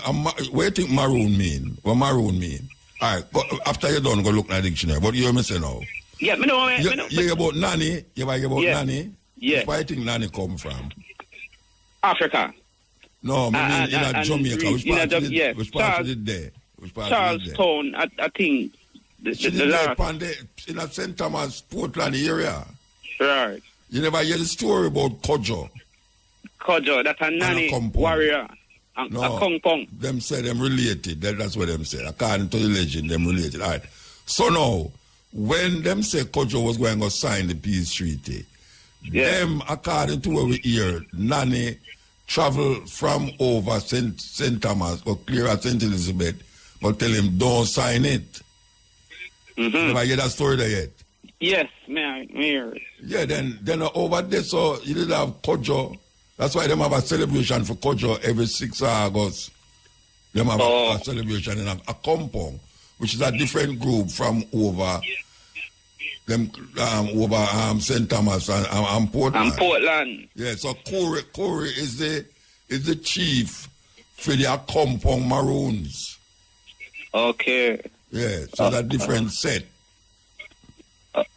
what do you think Maroon mean? What Maroon mean? All right, after you're done, go look at the dictionary. What do you say now? Yeah, me know. You about Nanny? Nanny? Yeah. Where do you think Nanny come from? Africa. No, I mean in Jamaica. Which part is it there? Charlestown, I think. The last. In a St. Thomas, Portland area. Right. You never hear the story about Kojo? Kojo, that's a Nanny warrior. No, a Kong Pong. Them say them related. That's what them say. According to the legend, them related. All right. So now, when them say Kojo was going to sign the peace treaty, them, according to what we hear, Nanny travel from over St. Thomas or clear at St. Elizabeth, but tell him don't sign it. Have I hear that story there yet? Yes, man. Yeah, then over there, so you did have Kojo. That's why they have a celebration for Kojo every 6th of August. They have a celebration in a compound, which is a different group from over them over St. Thomas and Portland. And Portland. Yeah, so Corey is the chief for their compound Maroons. Okay. Yeah, so that different set.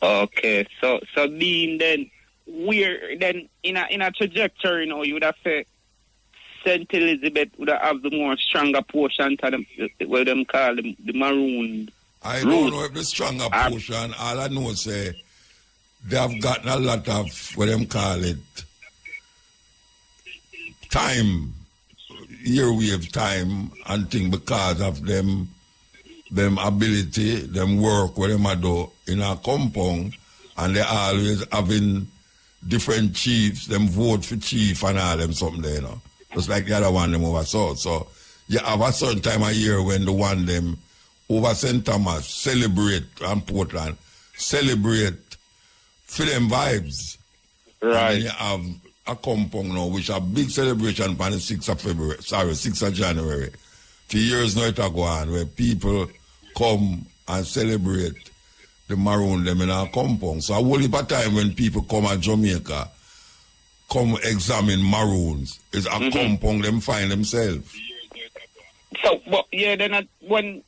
Okay, so being then we're then in a trajectory, you would have said St. Elizabeth would have the more stronger portion to them, what them call the Maroon. I don't know if the stronger portion. All I know is they have gotten a lot of what them call it time, yearwave time and thing because of them ability, them work, what them do in a compound, and they always having different chiefs, them vote for chief and all them something there, Just like the other one them over south. So you have a certain time of year when the one them over St. Thomas celebrate and Portland celebrate for them vibes. Right. And you have a compound now, which a big celebration on the 6th of February, 6th of January. 2 years now it go on, where people come and celebrate the Maroon them in our compound. So a whole heap of time when people come to Jamaica, come examine Maroons, is a compound them find themselves. So, but yeah, then when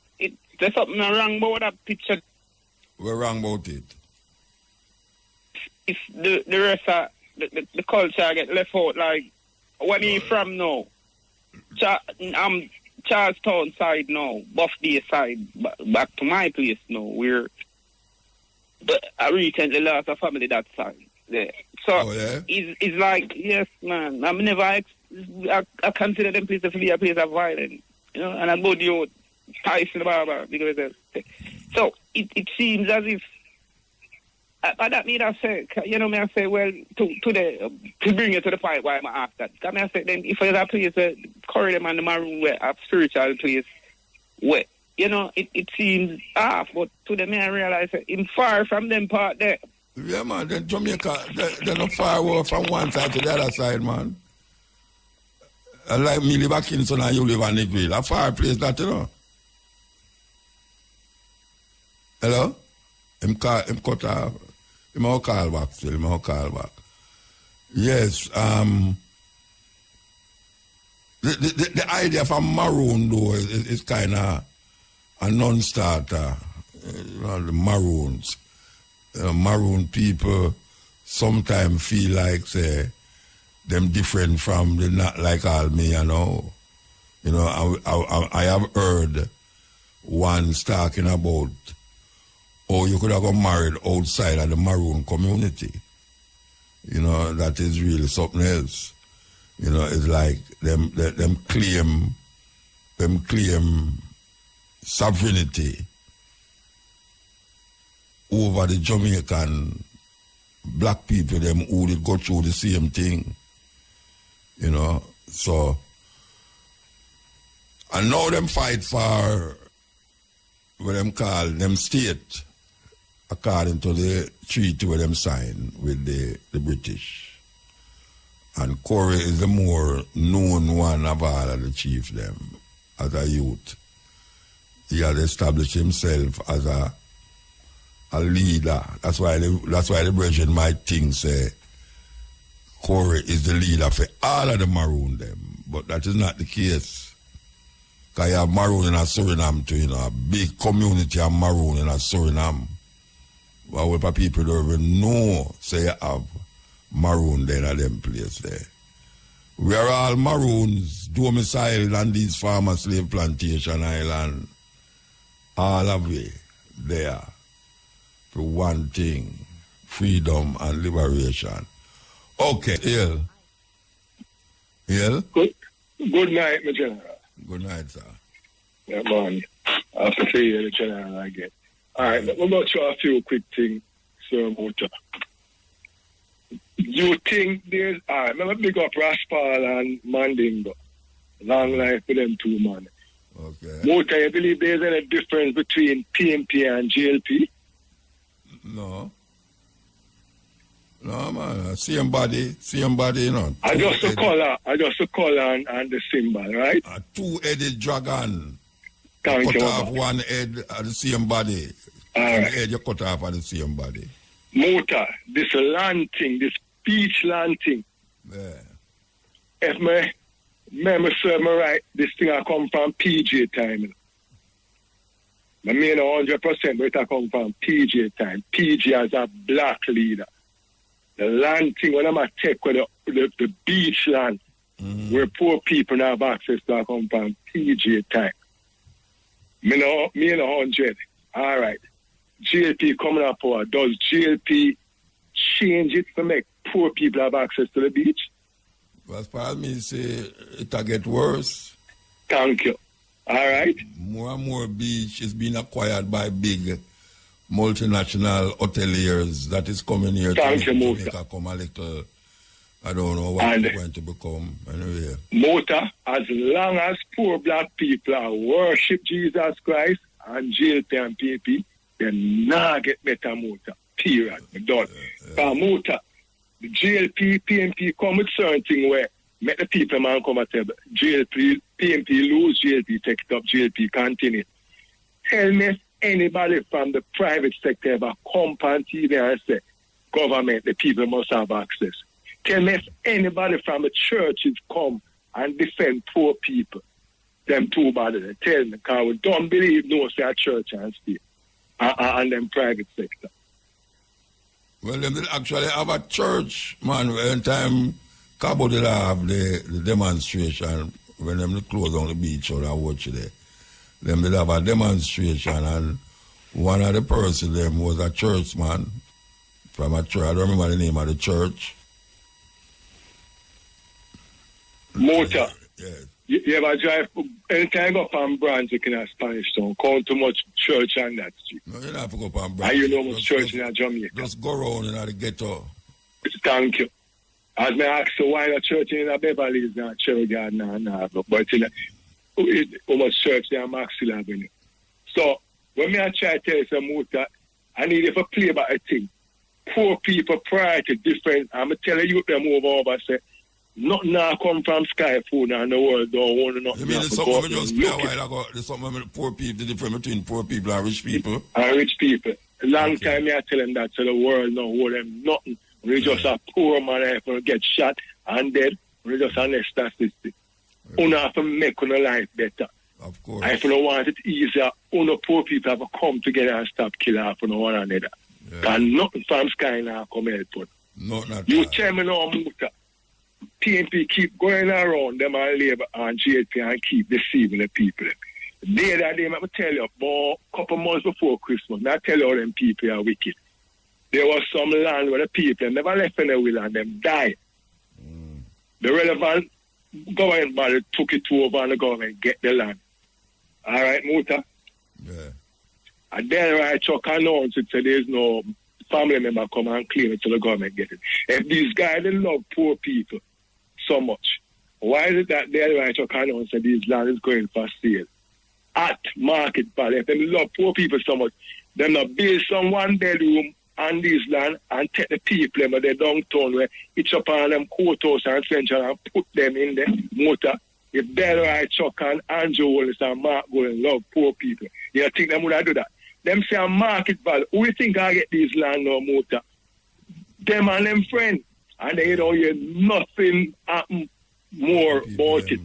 there's something wrong about that picture. We're wrong about it. If the rest of the culture get left out, like, when he from now? Charlestown side now, Buff Day side, back to my place now, but I recently lost a family that side there. So it's like, yes, man, I consider them places to be a place of violence, and I go to Tyson Barber because so it seems as if but that mean I say, me I say, well, to bring it to the point why I'm asked that. Because I say, then if there's a place where Corey them and the Maroon were a spiritual place, where, it seems off, but to them I realize that I'm far from them part there. Yeah, man, then Jamaica, they're not far away from one side to the other side, man. Like me live at Kingston and you live at Nickville. A far place that, Hello? I'm cut off. I'm call back still. I'm call back. Yes. The idea of a Maroon though is kind of a non-starter. The Maroons. Maroon people sometimes feel like say them different from the not like all me. I have heard ones talking about. Or you could have got married outside of the Maroon community. That is really something else. It's like them claim sovereignty over the Jamaican black people, them who did go through the same thing. So and now them fight for what them call them state, according to the treaty where them signed with the British. And Corey is the more known one of all of the chiefs them as a youth. He has established himself as a leader. That's why the brethren might think say Corey is the leader for all of the Maroon them. But that is not the case. Because you have Maroon in a Suriname too, a big community of Maroon in a Suriname. But what people don't even know, say you have Maroon there in them place there. We are all Maroons domiciled on these farmer slave plantation island. All of it there for one thing, freedom and liberation. Okay, Hill. Good night, my general. Good night, sir. Yeah, man. After 3 years, the general again. All right, I'm going to show a few quick things, Sir Mota. You think there's... All right, let me big up Raspal and Mandingo. Long life for them two, man. Okay. Muta, you believe there's any difference between PMP and GLP? No. No, man. Same body, you know. I just the color and the symbol, right? A two-headed dragon. Thank cut you. Off one head at the same body. All right. The head you cut off at the same body. Muta, this land thing, this beach land thing. Yeah. If my memory serve me right, this thing I come from PJ time. I mean 100%, but it come from PJ time. PJ as a black leader. The land thing, when I'm a take with the beach land, where poor people now have access to, I come from PJ time. Me in 100. All right. GLP coming up power. Does GLP change it to make poor people have access to the beach? As far as me say, it'll get worse. Thank you. All right. More and more beach is being acquired by big multinational hoteliers that is coming here to make come a little. I don't know what it's going to become. Anyway. Mota, as long as poor black people are worship Jesus Christ and GLP and PP, they not get better Mota. Period. Done. Mota, the GLP, PMP come with certain thing where make the people man come at table. GLP, PMP lose, GLP take it up, GLP continue. Tell me if anybody from the private sector ever come on TV and say, government, the people must have access. Tell me if anybody from the churches come and defend poor people. Them too bad. Tell me, because we don't believe no say a church and state and them private sector. Well, they actually have a church, man. When time Cabo did have the demonstration, when them close on the beach or I watch there, them did have a demonstration, and one of the persons them was a churchman from a church. I don't remember the name of the church. Motor. Yes. You ever drive, anytime go up on Branch, you can have Spanish Town. Count too much church on that street. No, you don't have to go up on Branch. And you know much church in Jamaica. Just go around in the ghetto. Thank you. As I ask you why the church in the Beverly is not Cherry Garden and but in how much church there Maxilla Avenue. So when I try to tell you some Muta, I need you to play about a thing. Poor people prior to different, I'm telling you them over say nothing now come from Sky Food and the world don't want nothing. You mean there's something we just play a while ago, there's something with poor people, the difference between poor people and rich people? And rich people. A long time I tell them that so the world don't hold them nothing. We just a poor man if we get shot and dead, we just a next statistic. You have to make your life better. Of course. If you don't want it easier, poor people have to come together and stop killing off one another. And nothing from Sky now come help. You tell me now, Muta. PNP keep going around them and Labour and GLP and keep deceiving the people. The other day, I tell you, about a couple months before Christmas, I tell you all them people are wicked. There was some land where the people never left in the will and them died. The relevant government body took it over and the government get the land. All right, Muta? Yeah. And then right, Chuck announced it, so there's no family member come and claim it till the government get it. If these guys, they love poor people so much, why is it that they're right to announce that these land is going for sale at market value? If they love poor people so much, they're not build some one bedroom on this land and take the people in the downtown where it's up on them courthouse and central and put them in the motor. If they're right, Chuck and Andrew Wallace and Mark Golden love poor people, you think them would do that? Them say a market value. Who you think I get these land no motor? Them and them friends. And they don't hear nothing happen more about it.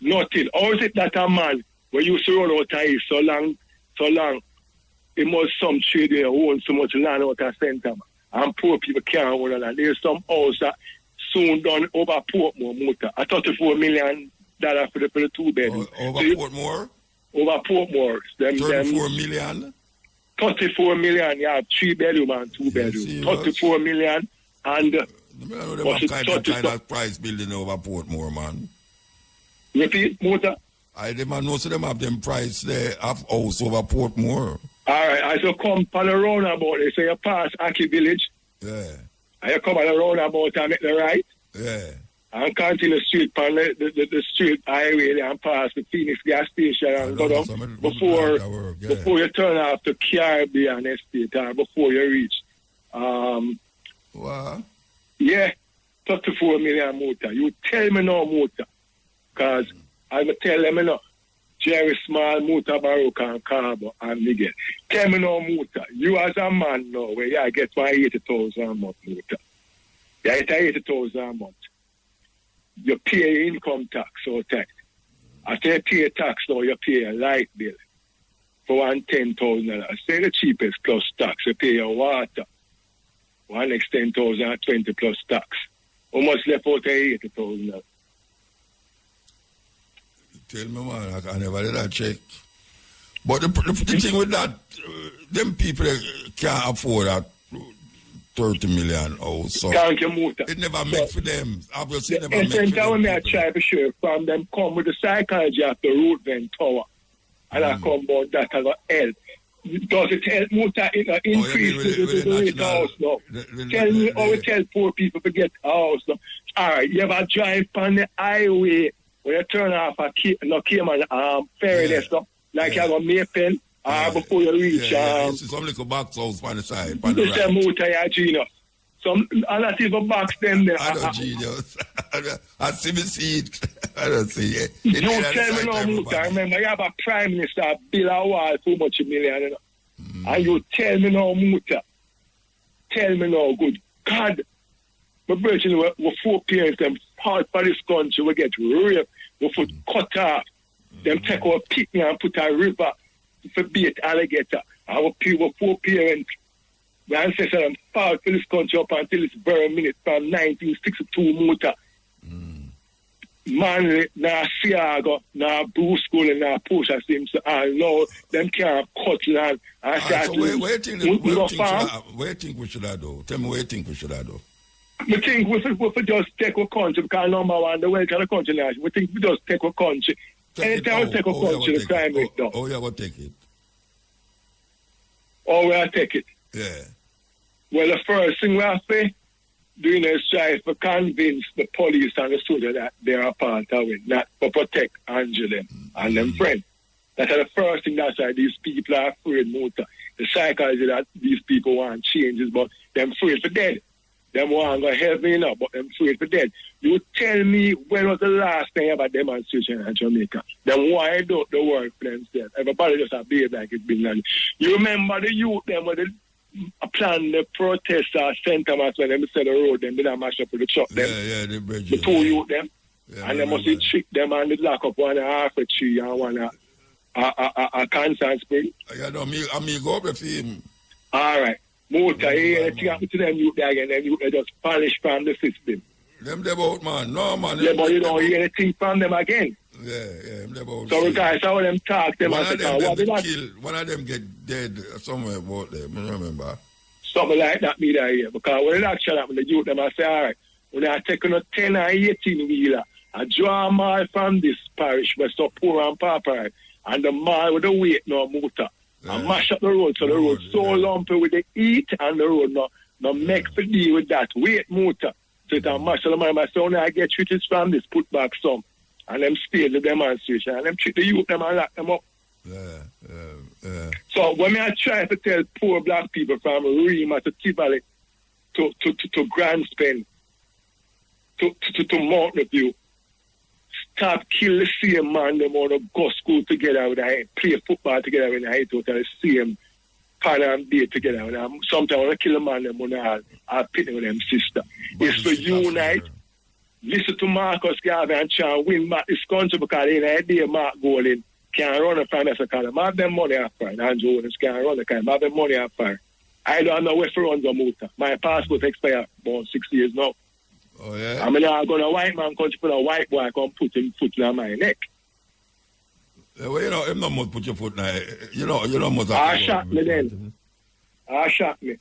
Nothing. Or is it that a man where you used to run out of so long, it must some trade there who owns so much land out of center. And poor people can't own the land. There's some house that soon done over Portmore motor. A $34 million for the 2-bedroom. Over Portmore? Over Portmore. 34 million? 34 million, yeah, 3-bedroom and 2-bedroom. 34 million and kind of price building over Portmore, man. Repeat, Motor? I demand know so them have them price there have house over Portmore. All right, I so come pan around about it. So you pass Aki Village. Yeah. And you come on the roundabout and make the right. Yeah. And continue straight on the street highway and pass the Phoenix gas station and go down before you turn off the Caribbean Estate or before you reach. What? Yeah, 34 million motor. You tell me no motor. Because I will tell them no. Jerry Small, MUTABARUKA and Carbo and Miguel. Tell me no motor. You as a man know where you get 80,000 a month motor. You get 80,000 a month. You pay income tax or tax. After you pay tax now, you pay a light bill for $10,000. Say the cheapest plus tax. You pay your water. One next 10,000 20 plus tax. How much left out of 80,000? Tell me, man, I never did that check. But the thing with that, them people can't afford that 30 million or so. It never make for them. Obviously, it never make for them. I try to show from them come with the psychology of the root then tower. And I come about that as a help. Does it help motor increase the rate house now? Tell me how we tell poor people to get a house now. Alright, you ever drive on the highway when you turn off a Cayman ferry stuff, like you have a Maypen, before you reach some little box house on the side. On the right. Say motor, you're genius. Some not even box them there. I don't genius. I see me see it. I don't see it. You tell me no motor. Remember, you have a prime minister build a wall for much $1 million. And you tell me no motor. Tell me no good. God, my virgin were 4 parents, them part for this country, we get raped, we foot cut off. Them take our picnic and put a river for bait alligator. Our 4 parents, my ancestors them fought for this country up until this very minute from 1962 motor. Manly, na Siago, na Bruce School, and na Pusha Simpson, and no, them can't cut land. So where do you think we should have do? Tell me where you think we should have do. We think we just take a country because number one, the wealth of the country now. We think we just take a country. Anytime we take a country, the crime rate down. Oh, yeah, we'll take it. Oh, we'll take it. Yeah. Well, the first thing we have to do is try to convince the police and the soldiers that they are part of it, not to protect Angela and them friends. That's the first thing. That's why these people are afraid motor. The psychology that these people want changes, but they're afraid for dead. Them want to go heaven, but them afraid for dead. You tell me when was the last time about demonstration in Jamaica? Them wide out the world for themselves. Everybody just a baby like it's been done. You remember the youth them when they plan the protest at St. Thomas when they said the road, them didn't mash up with the truck them. Yeah, the bridge. The 2 youth them. Yeah, and they must trick them and they lock up one half a tree and one a cancer spring. Yeah, no, me go up with him. All right. Motor, anything happen to them youth there again, them youth they just vanish from the system. Them about man, no man. Yeah, but you don't hear anything from them again. Yeah, them about. So guys, how them talk them one and of say, them kill, one of them get dead somewhere about them, I remember. Something like that me there here. Because when it actually happen, the youth them I say, all right, when they are taking a 10 or 18 wheeler, I draw a mile from this parish where so poor and pauper, and the mile with the weight no motor. Yeah. And mash up the road, so the road so lumpy with the heat and the road no make for deal with that weight motor. So it a mash up the man, so now I get treated from this, put back some, and them stay the demonstration, and them treat the youth them and lock them up. Yeah. So when I try to tell poor black people from Rima to Tivoli to Grand Spen to Mountain View, stop kill the same man, them want to go school together with them, play football together with them, to the same pan and day together with them. Sometimes when I kill a man, them want to pit with them sister. It's to unite. Listen to Marcus Garvey and try and win back this country because in a day Mark Golding can't run a finance account. I have them money up for Andrew Jones can't run the kind. I have them money up for. I don't know where to run the motor. My passport expired about 6 years now. Oh, yeah? I mean, I'm going to white man country for a white boy come put him foot on my neck. Well, you know, him not must put your foot now. You know must have I shot me then. I shot me.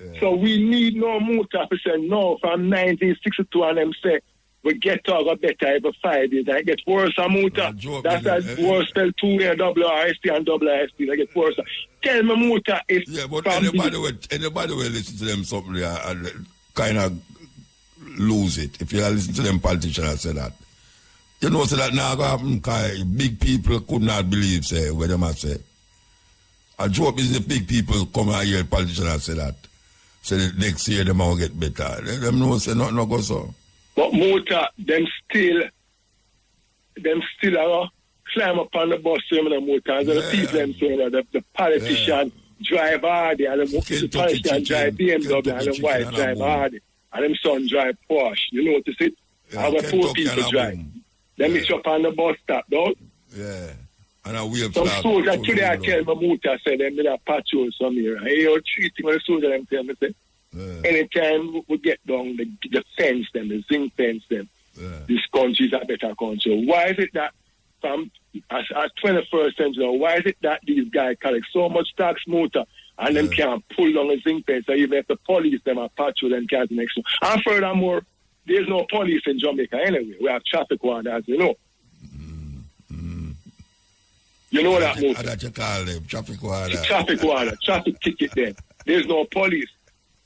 Yeah. So we need no motor to say no from 1962 and them say we get to go better every 5 years. And it gets worse and motor. That's that worse spell 2 and WRST and WRST. It gets worse. Tell me motor if yeah, but anybody will listen to them something kind of lose it. If you listen to them politicians say that. You know, so that now happen because big people could not believe, say, what them say. I joke is the big people come out here, politicians say that. Say that next year them will get better. Them know say nothing no go so. But Muta, them still are climb up on the bus in the motor. The people them saying that the politician drive hard and the politician drive BMW and the wife drive hard and them son drive Porsche. You know what to say? Our poor people drive. Them is up on the bus stop, though. Yeah. And some soldiers today I tell my Muta say them in a patrol somewhere. Hey, you're treating when the soldier them tell me say. Anytime we get down the fence them, the zinc fence them, this country is a better country. Why is it that from as 21st century, why is it that these guys collect so much tax motor and them can't pull down the zinc fence, so even if the police them are patrol them can't next one. And furthermore, there's no police in Jamaica anyway. We have traffic warders, you know. You know that motor. That you call them, traffic warder. Traffic warder, traffic ticket then. There's no police.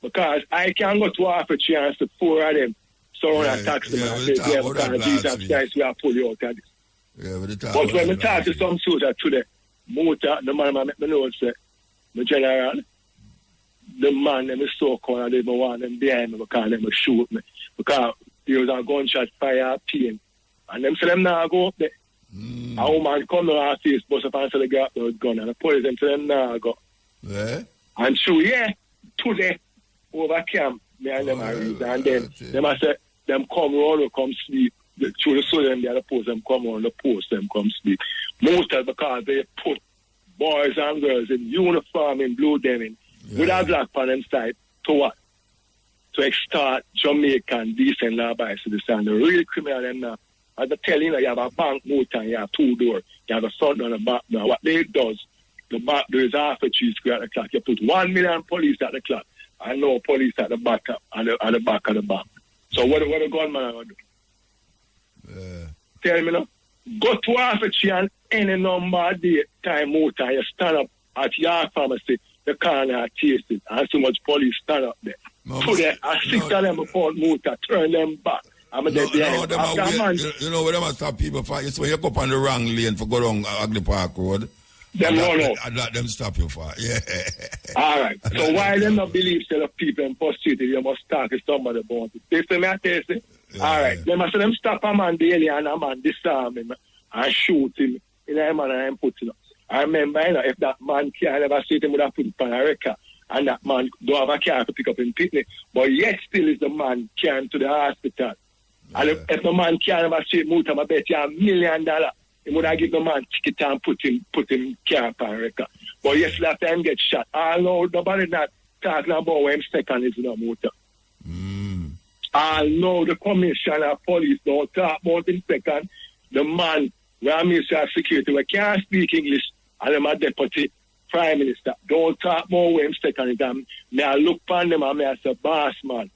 Because I can go to half a chance to 4 of them surround and tax them and say, because these are guys we are pull you out of this. But when we talk to some soldier today, motor, the man make me know say, my general, the man them is so cold and they don't want them behind me because them will shoot me. Because there was a gunshot fire pain. And them say them now go up there. A woman come to our face, bust up and say they got the gun and the police them say them now go. And so today over camp, me and them are reason. And then them I say them come round or come sleep. Through the soldier them the other post them come on the post them come sleep. Mostly because they put boys and girls in uniform in blue denim with a black on them side to what? To extort Jamaican decent law-abiding citizens. The real criminal them now. As I tell you, you have a bank motor and you have 2 doors. You have a front door and a back door. What they does, the back door is half a 3 square at the clock. You put 1 million police at the clock and no police at the back and the back of the bank. So what the gunman will do? Tell me now. Go to half a 3 and any number of day time motor and you stand up at your pharmacy, the corner taste it, and so much police stand up there. Today, I 6 of them upon motor, turn them back. You know where them stop people for? It's when you go up on the wrong lane for go down Agli Park Road. Them I'd let them stop you for. Yeah. All right. So why them not believe that the people in frustrated you must talk to somebody about it? They say me I tell you. All right. They must say them stop a man daily and a man disarm him and shoot him in a man and put him. I remember if that man can't ever see him would have put it on a record. And that man don't have a car to pick up in Pitney. But yet still is the man carrying to the hospital. And if the man can't ever see Muta, I bet you $1 million. He would have given the man ticket and put him car on record. But yes, after him get shot. I know nobody not talking about when second is in the motor. I know the commissioner of police don't talk about him second. The man, where Minister of Security, we can't speak English, and I'm a deputy Prime Minister. Don't talk about when second is. May I look upon them and may I say, boss man,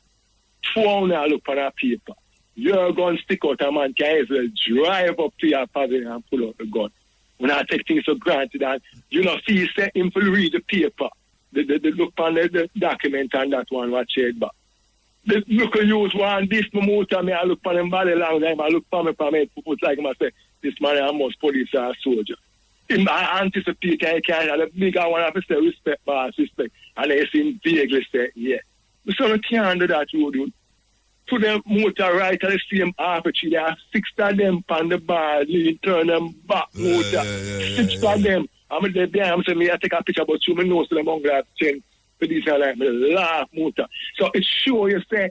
4 I look on a paper. You're going to stick out a man can easily drive up to your pavilion and pull out the gun. When I take things for granted and you know, see say him to read the paper, the look on the document and that one what shared back. The look at use one this motor me I look on him body long time, I look for me put like I say, this man is most police or soldier. I anticipate I can the bigger one have to say respect boss, respect. And they seem vaguely say, yeah. So you can't do that you do. To the motor right at the same half a tree, there are 6 of them on the bar, lean, turn them back motor. 6 of them. I'm there, I'm saying, I take a picture about you, my nose to them hungry at 10 for this and like, me laugh motor. So it shows you say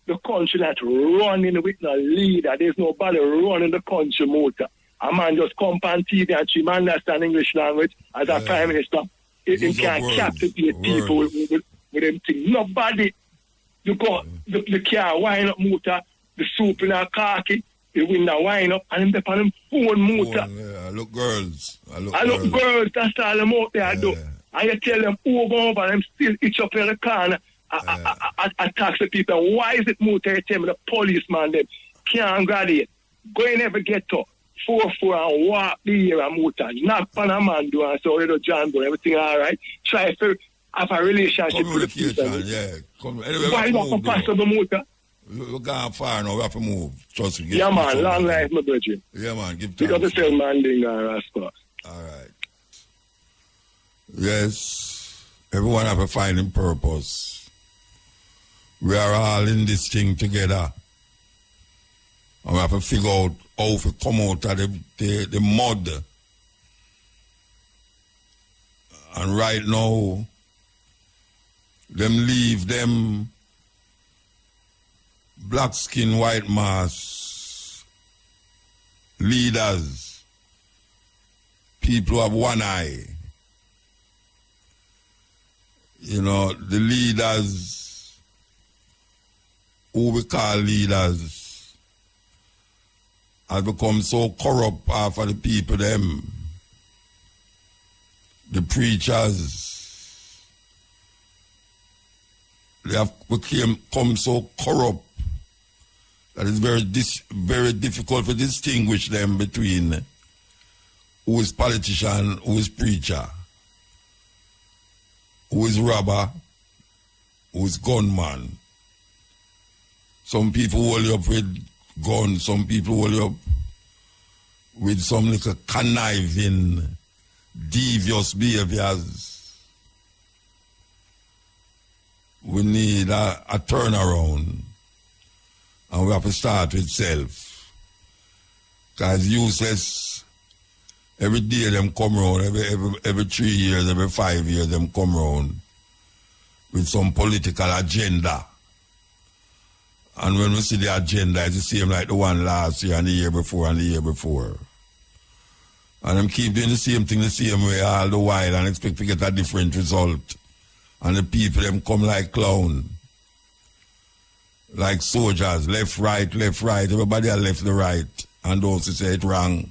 the country that running with no leader. There's nobody running the country motor. A man just come on TV and she understand English language as a prime minister. He can't captivate people with them things. Nobody. You go, the car wind up motor, the soup in a khaki, the window wind up, and them on them phone motor. I look girls. I look girls, that's all them out there do. And you tell them over, them still itch up in the corner, attack the people. Why is it motor? You tell me the policeman them can't graduate. Go in every ghetto, 4-4 and walk the year and motor. Knock on a man do and so little John do everything all right. Try to have a relationship with the people. Anyway, why not to pass the motor? We're going far now, we have to move. Trust me. Yeah, man, long life, my brother. Yeah, man, give time. Because the same man being All right. Yes, everyone have a finding purpose. We are all in this thing together. And we have to figure out how to come out of the mud. And right now, them leave them black skin, white mask leaders, people who have one eye. You know, the leaders who we call leaders have become so corrupt after the people them. The preachers, they have become so corrupt that it's very difficult to distinguish them between who is politician, who is preacher, who is robber, who is gunman. Some people hold you up with guns, some people hold you up with some little conniving, devious behaviors. We need a turnaround, and we have to start with self. Because useless, every day them come around, every 3 years, every 5 years them come around with some political agenda. And when we see the agenda, it's the same like the one last year and the year before and the year before. And them keep doing the same thing the same way all the while and expect to get a different result. And the people them come like clown. Like soldiers, left, right, left, right. Everybody are left the right. And those who say it wrong.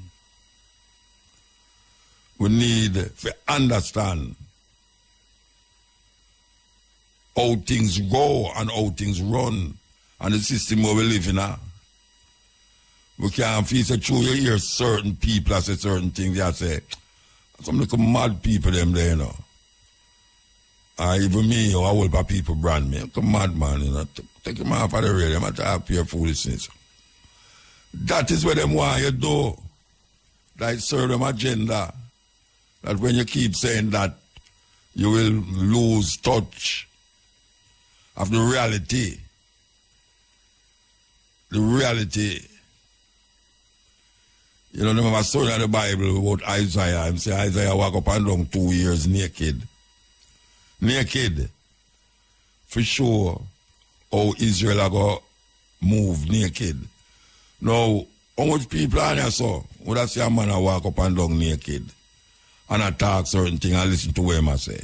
We need to understand how things go and how things run. And the system where we live in now. We can't feel so true. You hear certain people say certain things. They say, some little mad people them there, you know. Even me, or all the people brand me. I'm a mad man, you know. Take him off of the radio. I'm not pure foolishness. That is what them want you do. That serve them agenda. That when you keep saying that, you will lose touch of the reality. The reality. You know, remember a story in the Bible about Isaiah. And say Isaiah walk up and down 2 years naked. Naked. For sure, how Israel are going to move naked. Now, how much people are there so? Would I see a man walk up and down naked and attack certain things and listen to what I say?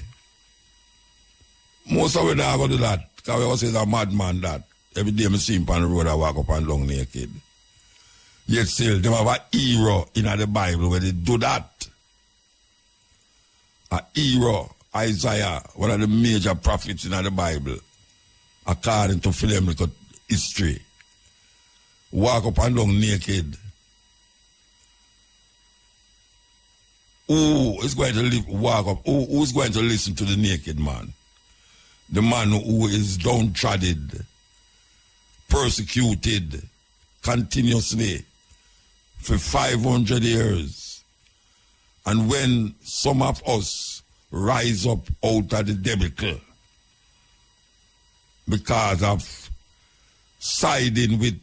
Most of them are going to do that. Because we always say a madman that. Every day I see him on the road, I walk up and down naked. Yet still, they have a hero in the Bible where they do that. A hero, Isaiah, one of the major prophets in the Bible, according to Philemical history, walk up and down naked. Who is going to walk up? Who is going to listen to the naked man? The man who is downtrodden, persecuted continuously for 500 years. And when some of us rise up out of the debacle because of siding with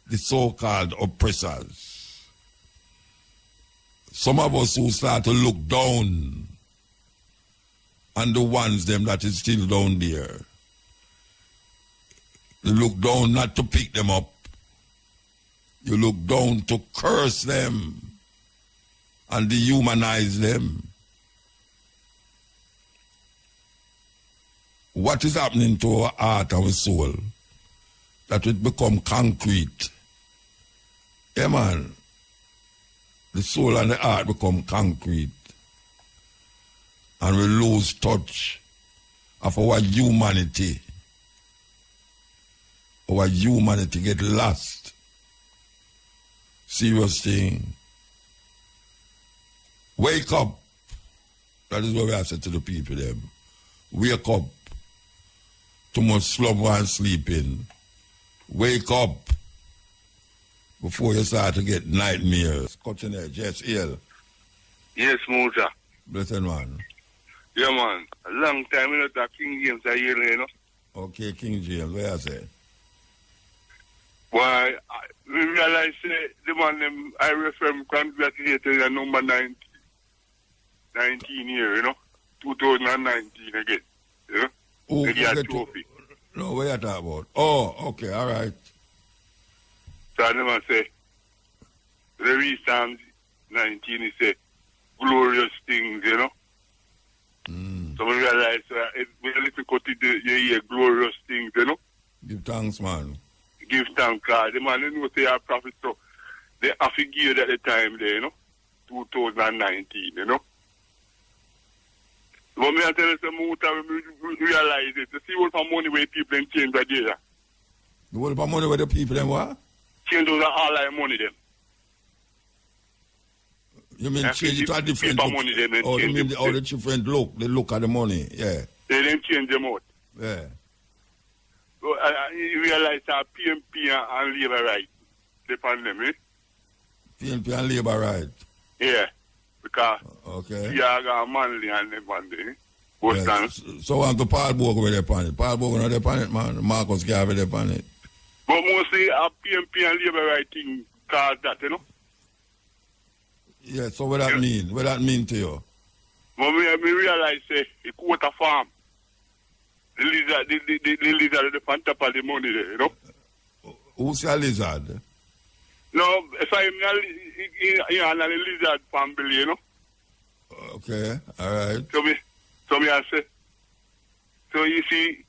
the so-called oppressors, some of us who start to look down on the ones them that is still down there, you look down not to pick them up. You look down to curse them and dehumanize them. What is happening to our heart, our soul, that it become concrete? Yeah, man. The soul and the heart become concrete. And we lose touch of our humanity. Our humanity get lost. Serious thing. Wake up. That is what we have said to the people them. wake up. Too much slumber and sleeping. Wake up before you start to get nightmares. Cutting edge, yes, ill. Yes, Muta. Blessed man. Yeah, man. A long time, you know, that King James are here, you know. Okay, King James, what you say? Why, we realize the man, I refer him, congratulated at number 19 year, you know. 2019 again, you know. Oh, they get a trophy. No, what you talking about? Oh, okay, all right. So I never say, the reason 19, he said, glorious things, you know. So we realize it's a little cut you glorious things, you know. Give thanks, man. Give thanks, God. The man, you know, say our prophet, so they have to give at the time there, you know, 2019, you know. But me I tell you some more time, we realize it. You see what for money where people then change by day. What about money where the people then what? Change those all our money them. You mean change it to a different look? Money, then oh, you mean all the different look? They look at the money, yeah. They then change them out. Yeah. So you realize that PMP and labor right depend them, eh? PMP and labor right. Yeah. Because okay. you are manly and them on there. Yes. So want to Paul Bogle with their planet. Paul Bogle not their planet, man. Marcus Garvey with their planet. But mostly a PMP and labor right thing cause that, you know? Yeah, so what that mean? What that mean to you? But me realize a quarter farm. The lizard the on top of the money there, you know? Who's your lizard? No, if I'm not a lizard family, you know? Okay, all right. So me I say, so you see,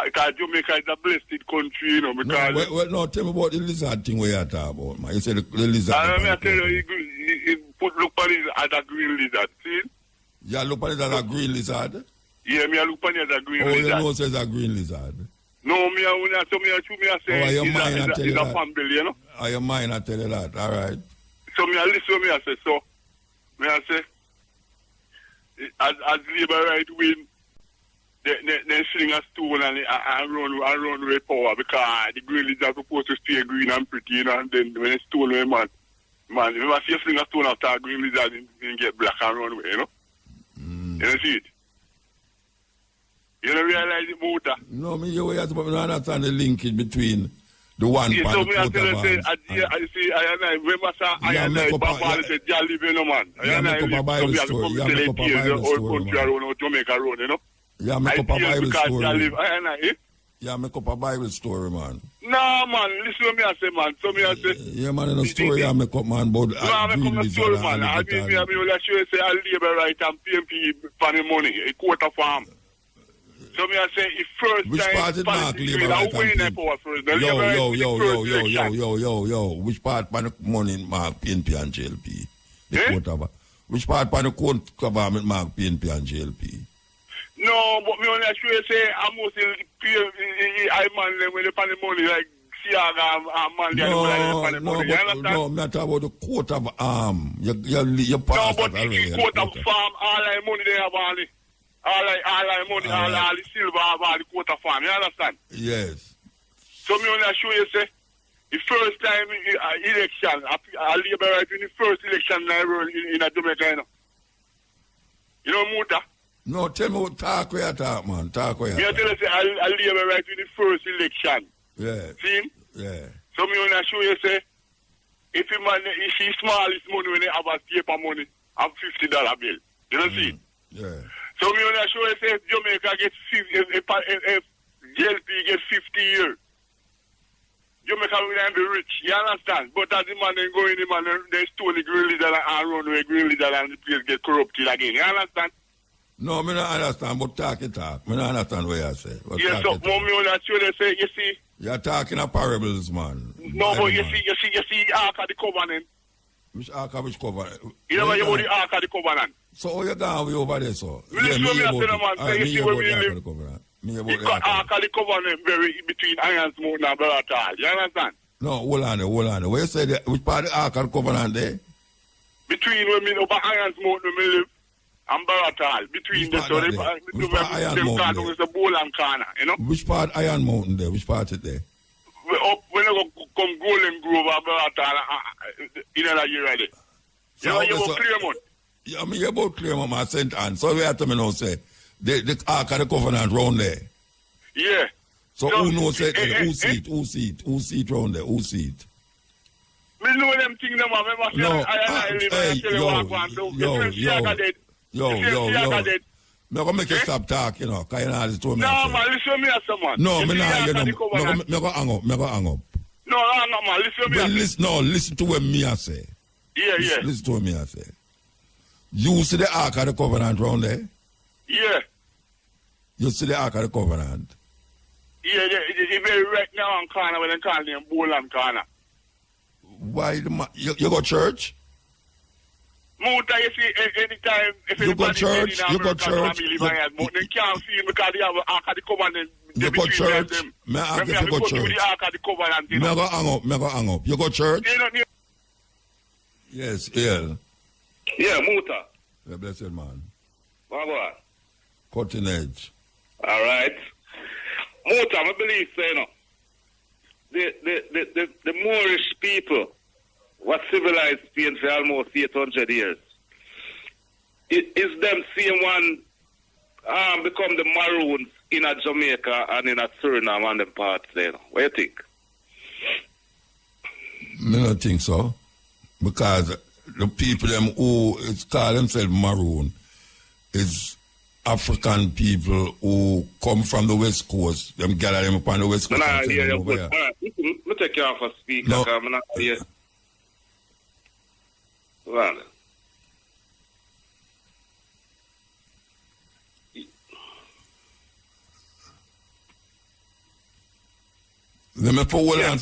because Jamaica is a blessed country, you know, because... No, tell me about the lizard thing where you're talking about, man. You said the lizard... I tell you, you look at it as a green lizard, see? You look at it as a green lizard? Yeah, me look at it as a green lizard. Oh, you know it says a green lizard? No, me I say it's a family, you know? Are your mind I tell you that, all right. So me I listen, me I say, so, me I say, as labor right win, they sling a stone and run with power because the green lizard supposed to stay green and pretty, you know, and then when the stone away, man, if you see a sling a stone after a green lizard, it get black and run away, you know? You don't see it? You don't realize it, Muta? No, me you have to understand the linkage between the one part and the quarter I make up a Bible story. You make up a Bible story, man. Yeah, make up a Bible story. Yeah, make up a Bible story, man. No, man, listen to me, I say, man. So me, I say... Yeah, man, in a story, I make up, man, but... No, I make up a story, man. I will actually say, I'll labor right and PMP for the money, a quarter farm. So me, I say, if first which time... Which part did Mark labor right and PMP? Yo. Which part for the money Mark PNP and JLP? The quarter. Which part for the court government Mark PNP and JLP? No, but me only actually say I'm mostly I man them when they find the money like Siaga and man No, I'm not talking about the coat of arm. You no, but the coat of farm, all the money they have all the money, all the silver have all the coat of farm. You understand? Yes. So me only show you say the first time election, I labor right in the first election in Jamaica. You know Muta? No, tell me what talk where you talk, man. Talk where you talk. I tell you, say, I'll labor right in the first election. Yeah. See? Yeah. So me want to show you, say, if he smallest money when they have a paper money, I'm $50 bill. You know see? Yeah. So me want to show you, say, if Jamaica gets if JLP gets 50 years, Jamaica will be rich. You understand? But as the man then go in, the man they stole the green leader and run away green leader and the place get corrupted again. You understand? No, I don't understand, but talk. I don't understand what you say. Yes, so mommy will actually say, you see. You're talking of parables, man. No, but you see Ark of the Covenant. Which Ark of which Covenant? You know about the Ark of the Covenant. So you're going over there, so? Listen to me, I tell man, say, you see where we live. The Ark of the Covenant very between Iron's Mountain and Baratal. You understand? No, hold on. Where you say which part of the Ark of the Covenant there? Between where me over Iron's Mountain we live. and Baratal. Between the two, which part Iron Mountain there? The Bowl and Corner, you know? Which part Iron Mountain there? Which part is there? Up when you come Golden Grove and Baratal, you know that you're ready. So, you about Claremont. Yeah, I mean, you're about Claremont, my St. Anne. So we have to know, say, the Ark of the Covenant round there. Yeah. So who knows it? Who see it round there? Who see it? Me know them things, them. No, I'm going to make you stop talking, you know, because you're not told me. No, man, listen me as someone. No, me not, you know, me go hang up. No, man, listen me as listen to what me I say. Yeah. Listen to what me I say. You see the Ark of the Covenant round there? Yeah. You see the Ark of the Covenant? Yeah, it's very right now on corner when they call them Bowl and Corner. Why you go church? Muta, you see, anytime if you go church, you go church. They can't see him because they have Ark of the Covenant. You go church. Me I guess you go church. Me go hang up. You go church? Yes, yeah. Yeah, Muta. The blessed man. What? Cutting edge. All right. Muta, I believe, you know, the Moorish people were civilized Spain for almost 800 years. Is them same one become the Maroons in a Jamaica and in a Suriname and them parts there? What do you think? I don't think so. Because the people them who call themselves Maroon is African people who come from the West Coast. Them gather them upon the West Coast. Let me take you off a speaker. No. I'm not here. Well. Let me put one on.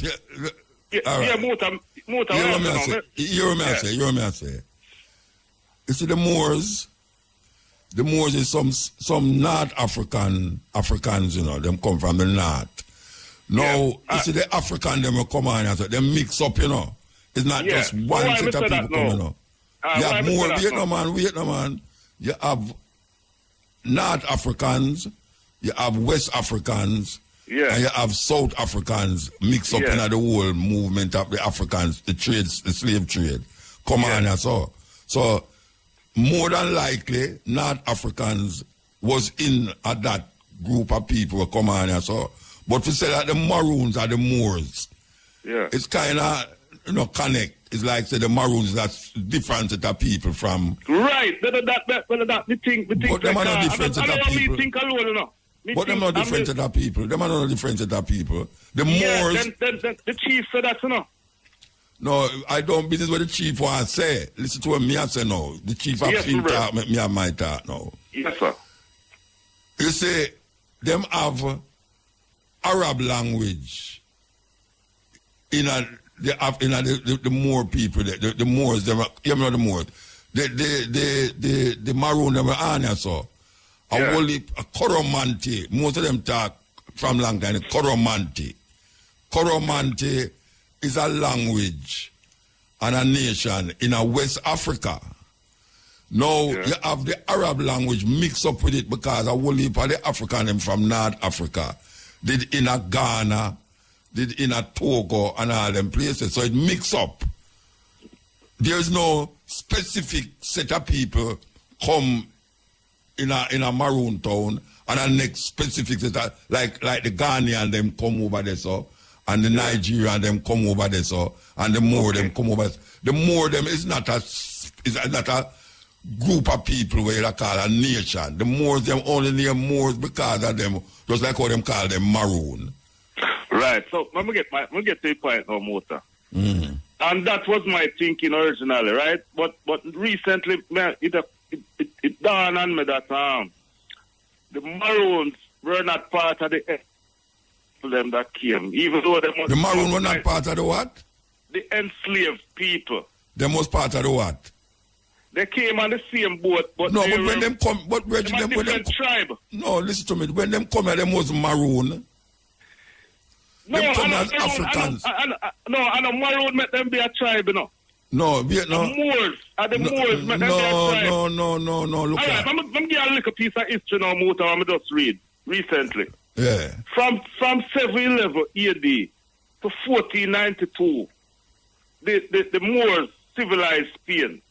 Yeah, Muta. You may say. You see the Moors is some North Africans, you know, them come from the North. Now, you see the African, them will come on and say, them mix up, you know. It's not just one set of people coming, you know. You have more, wait no man. You have North Africans, you have West Africans, and you have South Africans mixed up in the whole movement of the Africans, the trades, the slave trade. Come on and so. So, more than likely, North Africans was in that group of people who come on and so. But to say that the Maroons are the Moors, it's kind of, you know, connect. It's like, say, the Maroons, that's different set of people from... Right, the thing... But them are not different set of people. Think alone, you know. But them are not different set of people. Them are not different set of people. The Moors... the chief said that, you know. No, I don't. This is what the chief wants to say. Listen to what me I say now. The chief of him talk, me and my talk now. Yes, sir. You say, them have Arab language in the Moor people, the Moors, them, you know the Moors. The Maroon, them are on so. A Coromante, most of them talk from long time, Coromante. Coromante is a language and a nation in a West Africa. Now, you have the Arab language mixed up with it because a whole heap of the African them from North Africa did in a Ghana, did in a Togo and all them places. So it mixed up. There's no specific set of people come in a Maroon town and a next specific set of, like the Ghanaian them come over there so. And the Nigerian them come over there so, and the more them come over. The more them is not a group of people where you call a nation. The Moors them only name Moors because of them, just like how them call them Maroon. Right. So let me get to the point now, Mota. And that was my thinking originally, right? But recently, man, it dawned on me that the Maroons were not part of the them that came, even though the Maroon were not part of the what? The enslaved people. They was part of the what? They came on the same boat, but no, but when them come, but when them tribe. No, listen to me. When them come here, them was Maroon. No, them come as Africans. No, and a Maroon make them be a tribe, you know. No, Vietnam. The Moors. The Moors. No. Look all right, I'm going to give you a little piece of history now, Muta, I'm just read recently. Yeah. From 711 AD to 1492, the Moors civilized Spain.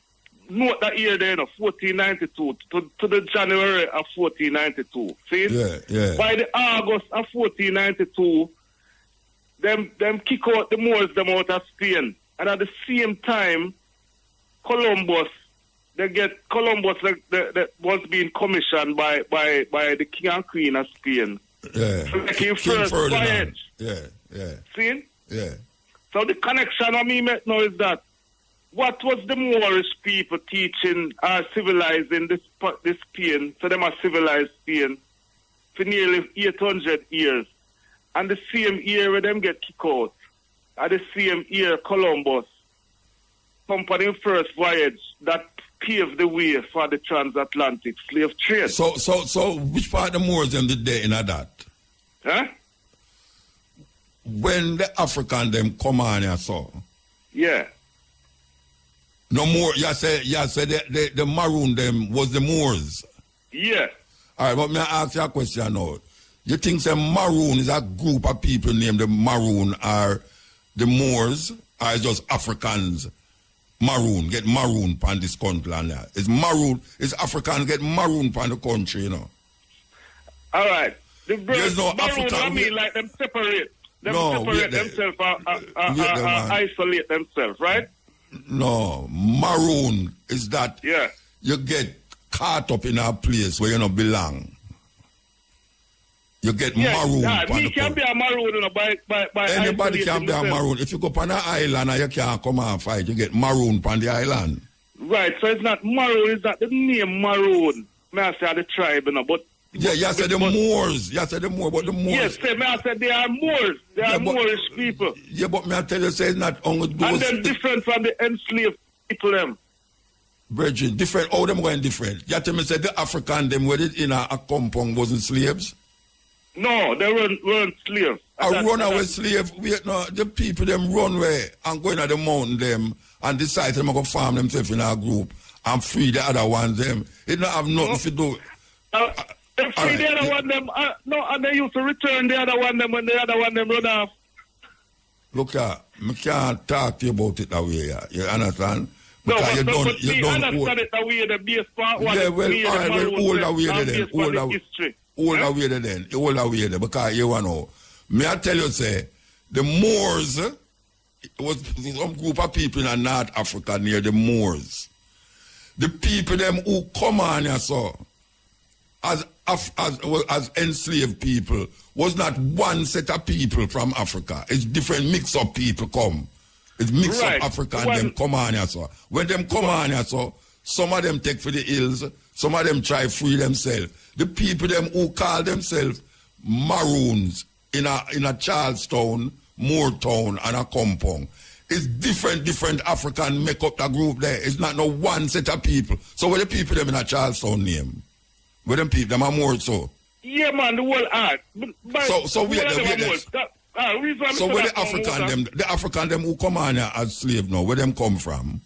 Note that year then of 1492 to the January of 1492. See? Yeah. By the August of 1492, them kick out the Moors them out of Spain. And at the same time, Columbus that was being commissioned by the King and Queen of Spain. Yeah. So like King first voyage. Yeah. See? Yeah. So the connection of me met now is that what was the Moorish people teaching or civilizing this Spain? So them are civilized Spain for nearly 800 years. And the same year where them get kicked out, at the same year Columbus come for the first voyage that paved the way for the transatlantic slave trade. So which part of the Moors them did they in that? Huh? When the African them come on here, so. Yeah. No more, you say the Maroon them was the Moors. Yeah. All right, but may I ask you a question now? You think the Maroon is a group of people named the Maroon or the Moors or is just Africans Maroon, get Maroon on this country? Is Africans get Maroon on the country, you know? All right. There's no Maroon, African. I mean, like them separate. Separate themselves isolate themselves, right? No, Maroon is that you get caught up in a place where you don't belong. You get maroon. Me can be a maroon, you know, by anybody can be a maroon. If you go on an island and you can't come and fight, you get maroon on the island. Right, so it's not maroon, it's not the name Maroon. May I say the tribe, you know, but yeah, you said the Moors. You said the Moors, but the Moors. Yes, may I say they are Moors. They are Moorish people. Yeah, but may I tell you, say it's not only those. And they're different from the enslaved people, them. Virgin, different. All them going different. You tell me, say the African, them were in a compound wasn't slaves? No, they weren't slaves. A runaway slave. The people, them run away and go into the mountain, them, and decide them to go farm themselves in a group and free the other ones, them. It don't have nothing to do. They free the other one them, and they used to return the other one them when the other one them run off. Look, I can't talk to you about it that way, you understand? No, because you don't understand it that way, the base part one. Yeah, well, all right, well, all the way then. All the way then. All the way then, because you know. May I tell you, say, the Moors, it was some group of people in North Africa near the Moors. The people them who come on here, so, as enslaved people, was not one set of people from Africa. It's different mix of people come. It's mix of Africa and them come on here, so. When them come on here, so, some of them take for the hills, some of them try free themselves. The people them who call themselves Maroons in a Charlestown, Moortown, and a compound. It's different African make up the group there. It's not no one set of people. So where the people them in a Charlestown name? Where them people them are more so? Yeah, man, the whole art. So where the African them who come on here as slave now, where them come from?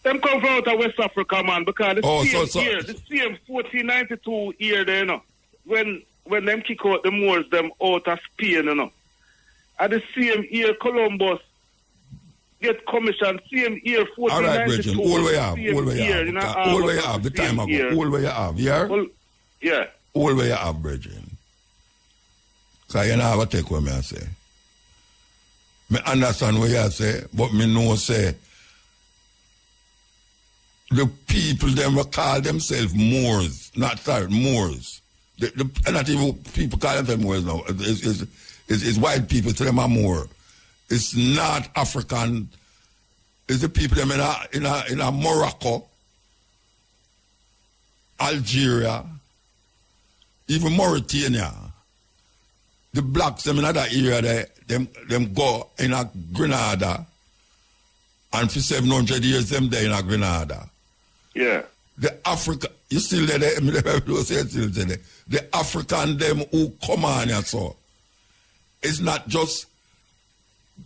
Them come from out of West Africa, man, because the same 1492 year there, you know, when them kick out the Moors, them out of Spain, you know. At the same year, Columbus get commissioned, same year, 1492. All right, Bridget, all the way you have, the time ago, all the way you have, yeah? Yeah. All the way you have, Bridget. So you know how I take what I say. I understand what you say, but me know say, the people them call themselves Moors, Moors. Not even people call themselves Moors now. It's white people, to them are Moor. It's not African. It's the people them in a Morocco, Algeria, even Mauritania. The blacks them in that area there, them go in a Grenada, and for 700 years them there in a Grenada. Yeah. The Africa, you still there? The African them who come on here, so it's not just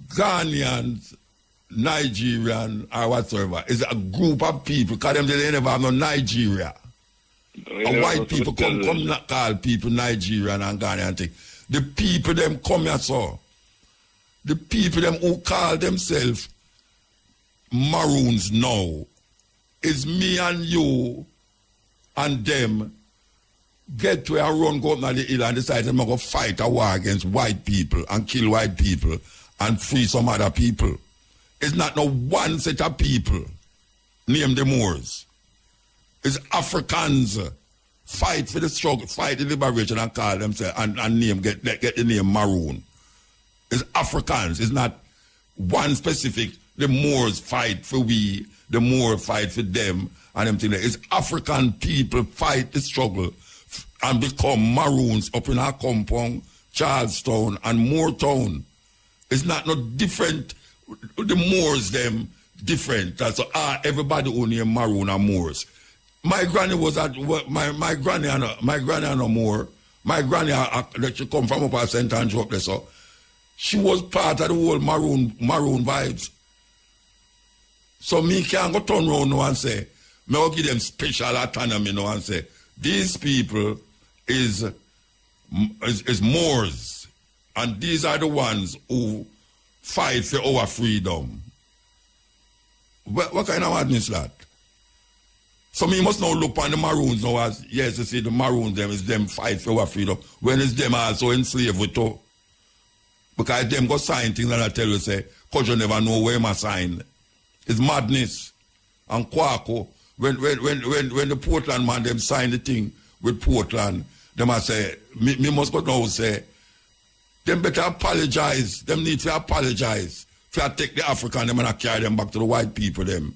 Ghanaians Nigerian or whatsoever. It's a group of people, because they never have no Nigeria. And white people come not call people Nigerian and Ghanaian thing. The people them come here, so. The people them who call themselves Maroons now is me and you and them get to a run go up on the hill and decide to go fight a war against white people and kill white people and free some other people. It's not no one set of people named the Moors. It's Africans fight for the struggle, fight the liberation and call themselves and name get the name Maroon. It's Africans. It's not one specific. The Moors fight for we, the Moors fight for them, and them thing. It's African people fight the struggle and become Maroons up in our compound, Charlestown and Moortown. It's not no different. The Moors them different. So everybody who name Maroon are Moors. My granny was at my granny and no more. My granny that she come from up at St. Andrew up there, so she was part of the whole Maroon vibes. So me can't go turn around now and say, me will give them special autonomy now and say, these people is Moors, and these are the ones who fight for our freedom. What kind of madness is that? So me must now look on the Maroons now as, yes, you see the Maroons, them is them fight for our freedom, when it's them also enslaved too. Because them go sign things and I tell you, say, because you never know where my sign. It's madness. And Kwako, when the Portland man, them sign the thing with Portland, them I say, me must go now say, them better apologize. Them need to apologize. For take the African, them and carry them back to the white people, them.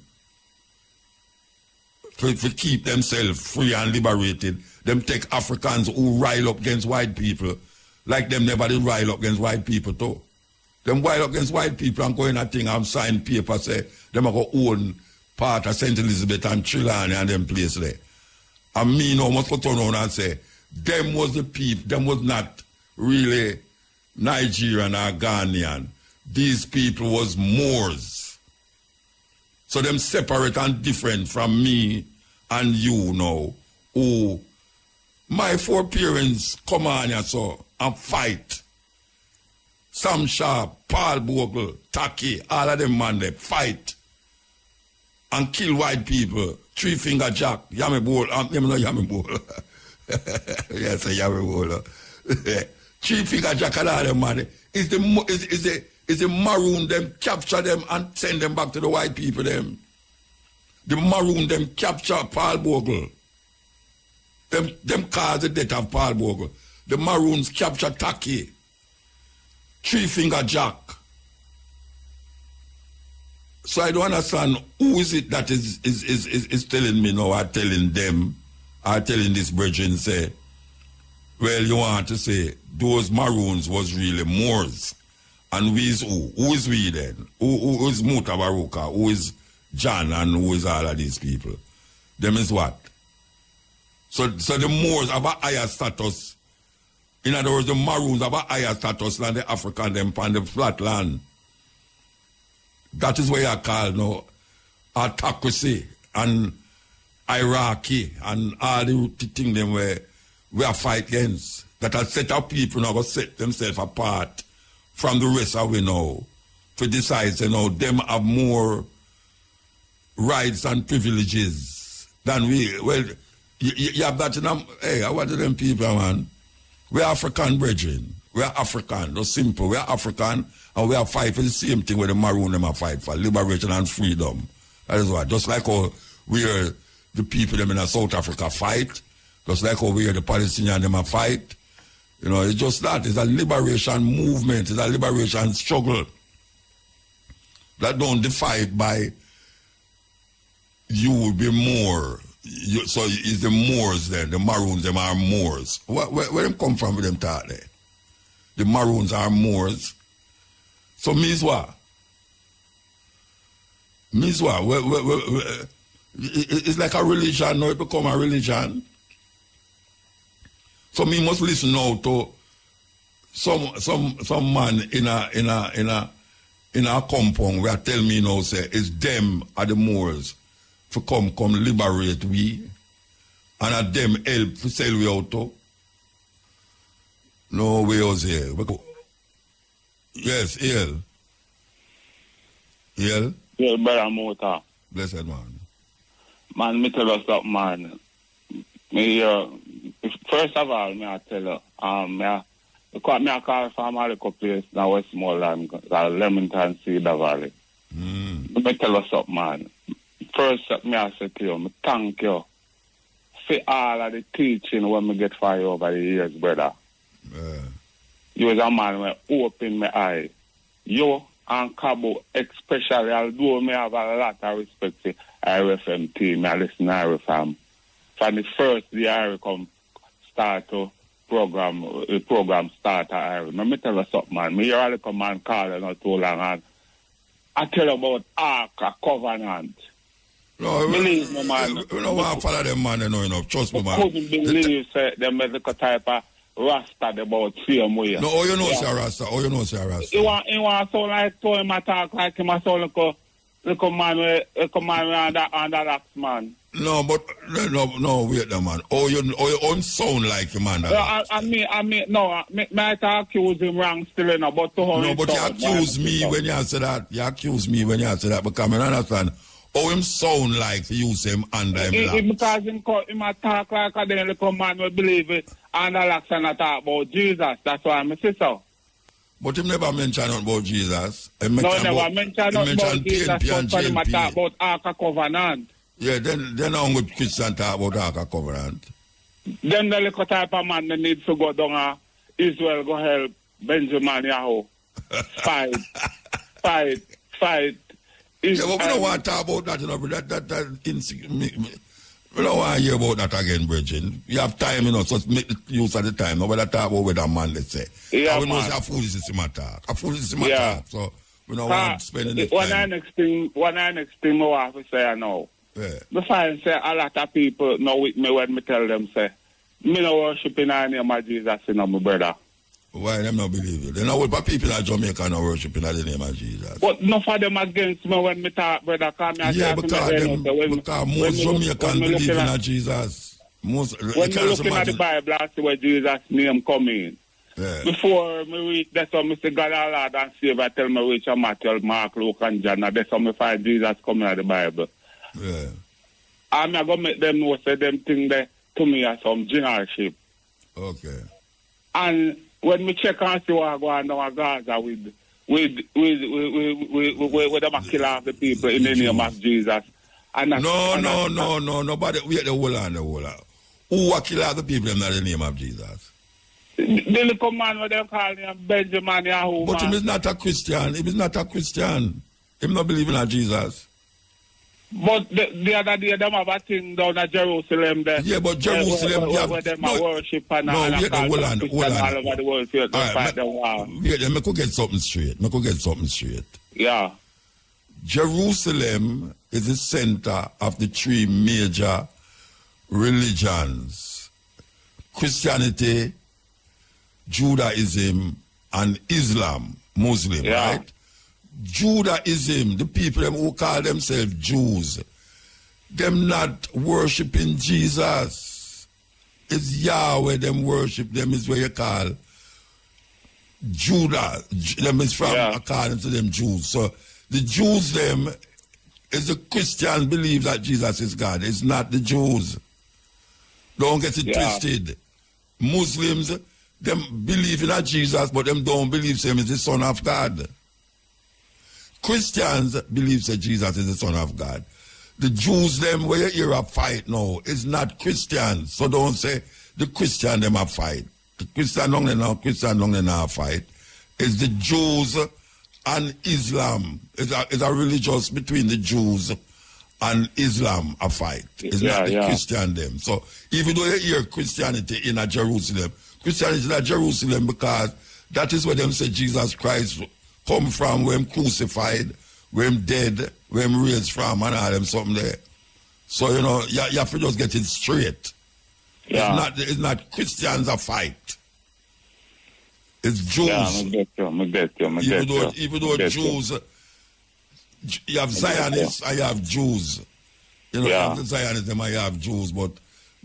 For keep themselves free and liberated. Them take Africans who rile up against white people, like them never did rile up against white people too. Them rile up against white people and go in a thing and sign paper, say, them are going to own part of St. Elizabeth and Trelawney and them place there. And me now must go turn around and say, them was the people, them was not really Nigerian or Ghanaian. These people was Moors. So them separate and different from me and you now. Who my four parents come on here so and fight. Sam Sharp, Paul Bogle, Taki, all of them man they fight and kill white people. Three Finger Jack, Yami Bowl, Yami Bowl. Yes, Yami Bowl. Three Finger Jack, all of them man. Is the Maroon them capture them and send them back to the white people them. The Maroon them capture Paul Bogle. Them cause the death of Paul Bogle. The Maroons capture Taki. Three Finger Jack. So I don't understand who is it that is telling me now or telling them or telling this brethren say, well, you want to say those Maroons was really Moors. And we is who? Who is we then? Who is MUTABARUKA? Who is John and who is all of these people? Them is what? So the Moors have a higher status. In other words, the Maroons have a higher status than the African them on the flat land. That is why I call now autocracy and hierarchy and all the things them where we are fight against. That a set of people now go set themselves apart from the rest of we know. To decide, you know, them have more rights and privileges than we. Well, you have that in them. Hey, what are them people, man? We are African brethren. We are African. That's simple. We are African and we are fight for the same thing where the Maroon them are fight for, liberation and freedom. That is what. Just like how we are the people them in South Africa fight, just like how we are the Palestinians them are fight. You know, it's just that. It's a liberation movement. It's a liberation struggle that don't define by you will be more. So it's the Moors then, the Maroons, them are Moors. Where them come from with them talk there? The Maroons are Moors. So means what? Means what? It's like a religion, now it become a religion. So me must listen now to some man in in our compound, we are telling me now, say, it's them are the Moors to come liberate we, and at them help to sell we out to. No way else here. Yes, El. El? Yeah, brother Mota. Blessed man. Man, me tell us something, man. Me, first of all, me I tell you, I call from a little place in Westmoreland, Leamington, Cedar Valley. Me tell us something, man. First, me I say to you, me thank you for all of the teaching when me get for you over the years, brother. You was a man who opened my eye. You and Cabo especially, although me have a lot of respect for RFM team, I listen to RFM. From the first day I come start to program start at Let me tell you something, man. Me hear come and call you not too long, and I tell you about Ark, a covenant. No, believe me, man. We don't want to follow them, man, you know, enough. Trust me, man. I couldn't believe the medical type of Rasta about same way. No, oh, you know, say Rasta. Oh, you know, say Rasta. He want so like to him talk like him so like a man under axe, man. No, but no, wait, the man. Oh, you own sound like him, man. I mean, no, might accuse him wrong still, you know, but to no, but you accuse me when you say that. You accuse me when you say that, because I understand. Oh, him sound like to use him under him. Because him talk like a little man will believe it. And I like to talk about Jesus. That's why I'm say so. But him never mention about Jesus. No, never mention about Jesus. But him talk about Ark of Covenant. Yeah, then how good Christian talk about Ark of Covenant? Then the little type of man that needs to go down Israel go help Benjamin Yahoo. Fight. Yeah, but we don't want to talk about that, you know, we don't want to hear about that again, Bridget. You have time, you know, so make use of the time. Nobody talk about what that man, let's say. Yeah, we know it's a foolish talk. A foolish talk. So we don't want to spend any time. One next thing I want to say, I know. Yeah. Before I say, a lot of people know with me when me tell them, say, me no worship in the name of Jesus, you know, my brother. Why them not believe you? They know what people in Jamaica not worship in the name of Jesus. But enough of them against me when me talk, brother. Yeah, because most Jamaicans believe in Jesus. When me looking at the Bible, I see where Jesus' name come in. Yeah. Before me reach, that's how me say God our Lord and Savior tell me which are Matthew, Mark, Luke, and John. That's how me find Jesus coming out of the Bible. Yeah. I'm going to make them know, say them thing there to me as some generalship. Okay. And when we check and see what going on in Gaza with them kill off the people in the name of Jesus. No, nobody. We at the whole land, Who will kill off the people in the name of Jesus? The little man what they call him Benjamin Yahoo. But he is not a Christian. He is not a Christian. He not believing in Jesus. But the other day, them have a thing down at Jerusalem there. Yeah, but Jerusalem, where them worship and all over the world to fight the war. Yeah, let me go get something straight. Yeah. Jerusalem is the center of the three major religions: Christianity, Judaism, and Islam, Muslim, right? Judaism, the people them who call themselves Jews, them not worshiping Jesus. It's Yahweh them worship, them is what you call Judah. Them is from according to them Jews. So the Jews them is the Christians believe that Jesus is God. It's not the Jews. Don't get it twisted. Muslims, them believe in a Jesus, but them don't believe him is the Son of God. Christians believe that Jesus is the Son of God. The Jews, them, where you hear a fight now, is not Christians. So don't say the Christian, them a fight. The Christian don't a fight. It's the Jews and Islam. It's a religious between the Jews and Islam a fight. It's not the Christian, them. So even though you hear Christianity in a Jerusalem, Christianity in a Jerusalem because that is where them say Jesus Christ come from, where him crucified, where him dead, where him raised from, and all them something there. So, you know, you have to just get it straight. Yeah. It's not Christians a fight. It's Jews. Yeah, I get you. Even though Jews, you have Zionists and you have Jews. You know, you have the Zionists and you have Jews, but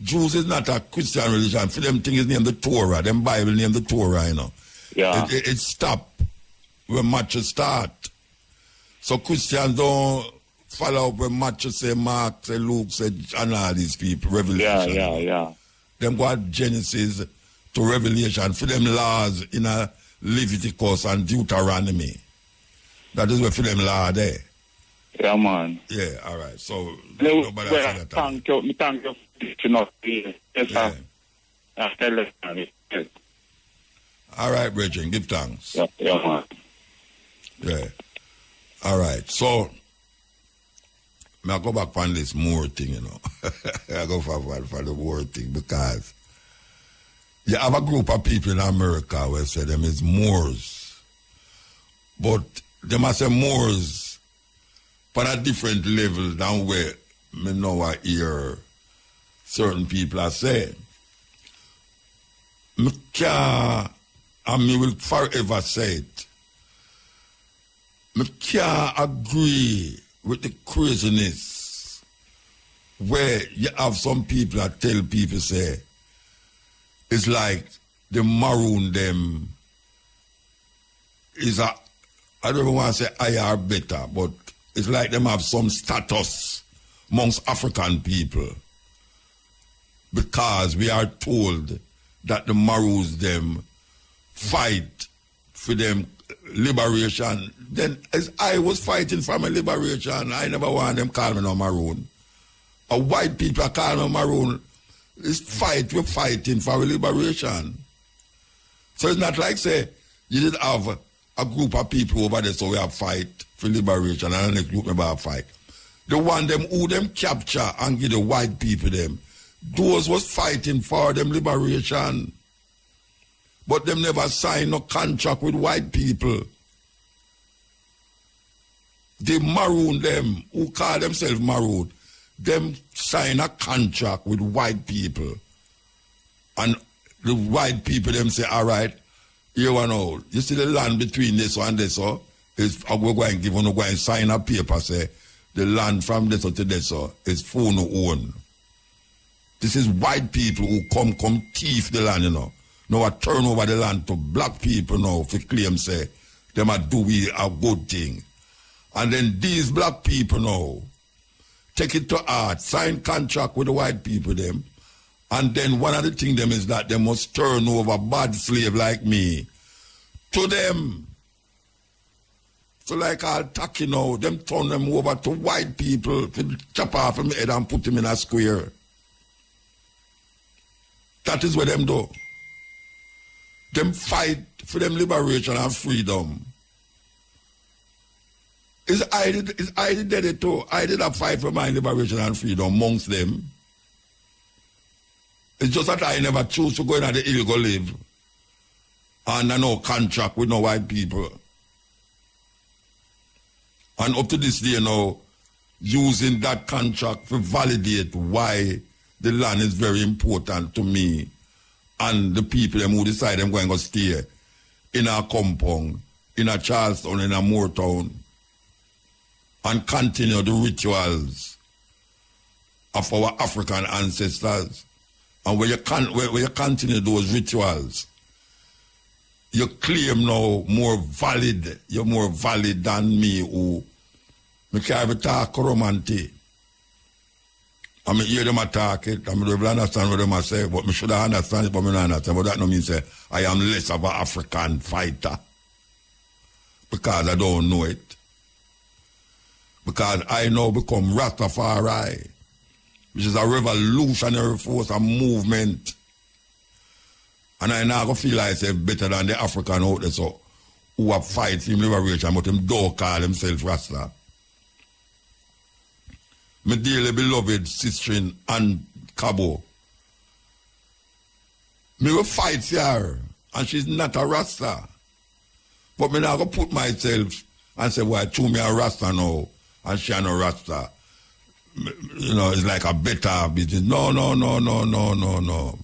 Jews is not a Christian religion. For them things is named the Torah. Them Bible named the Torah, you know. Yeah. It stopped when Matthew start. So Christians don't follow up when Matthew say Mark, say Luke, say and all these people, Revelation. Yeah. Them go at Genesis to Revelation. For them laws in a Leviticus and Deuteronomy. That is where for them law there. Yeah, man. Yeah, all right. So, nobody said that. Thank you for not being here. All right, Bridget, give thanks. Yeah, man. Yeah. All right. So, I go back on this Moor thing, you know. I go for the Moor thing because you have a group of people in America where say them is Moors. But they must say Moors on a different level than where me know I hear certain people are saying. Me can't, and me will forever say it, me can't agree with the craziness where you have some people that tell people say it's like the Maroon them is a, I don't want to say higher or better, but it's like them have some status amongst African people because we are told that the Maroons them fight for them liberation. Then as I was fighting for my liberation, I never want them call me no Maroon. A white people call me Maroon. This fight, we're fighting for liberation. So it's not like say you did have a group of people over there, so we have fight for liberation, and the next group never have fight. The one them who them capture and give the white people them, those was fighting for them liberation. But them never sign no contract with white people. The Maroon them, who call themselves Maroon, them sign a contract with white people. And the white people them say, all right, you know, you see the land between this one and this one, is we're going to give on go and sign a paper say the land from this to this is for no own. This is white people who come thief the land, you know. Now I turn over the land to black people now for claim say them a do we a good thing. And then these black people now take it to heart, sign contract with the white people them. And then one of the things them is that they must turn over bad slave like me to them. So like I'll tack, you know, them turn them over to white people, chop off them head and put them in a square. That is what them do. Them fight for them liberation and freedom. I did it too. I did a fight for my liberation and freedom amongst them. It's just that I never choose to go in the illegal live. And I no contract with no white people. And up to this day now, using that contract to validate why the land is very important to me and the people who decide them going to stay in a compound, in a Charlestown, in a Moortown, and continue the rituals of our African ancestors. And where you continue those rituals, you claim now more valid, you're more valid than me who me can't even talk romantic. I mean, hear them attack it, I mean, they will understand what they say, but me should have understand it, but me don't understand. But that no mean say I am less of an African fighter because I don't know it. Because I now become Rastafari, which is a revolutionary force, a movement. And I now feel like I better than the African out there, so who have fight for liberation, but them don't call themselves Rasta. My dearly beloved sister and Cabo. Me will fight for her, and she's not a Rasta. But me now go put myself and say, well, to me a Rasta now, and she a no Rasta. You know, it's like a better business. No.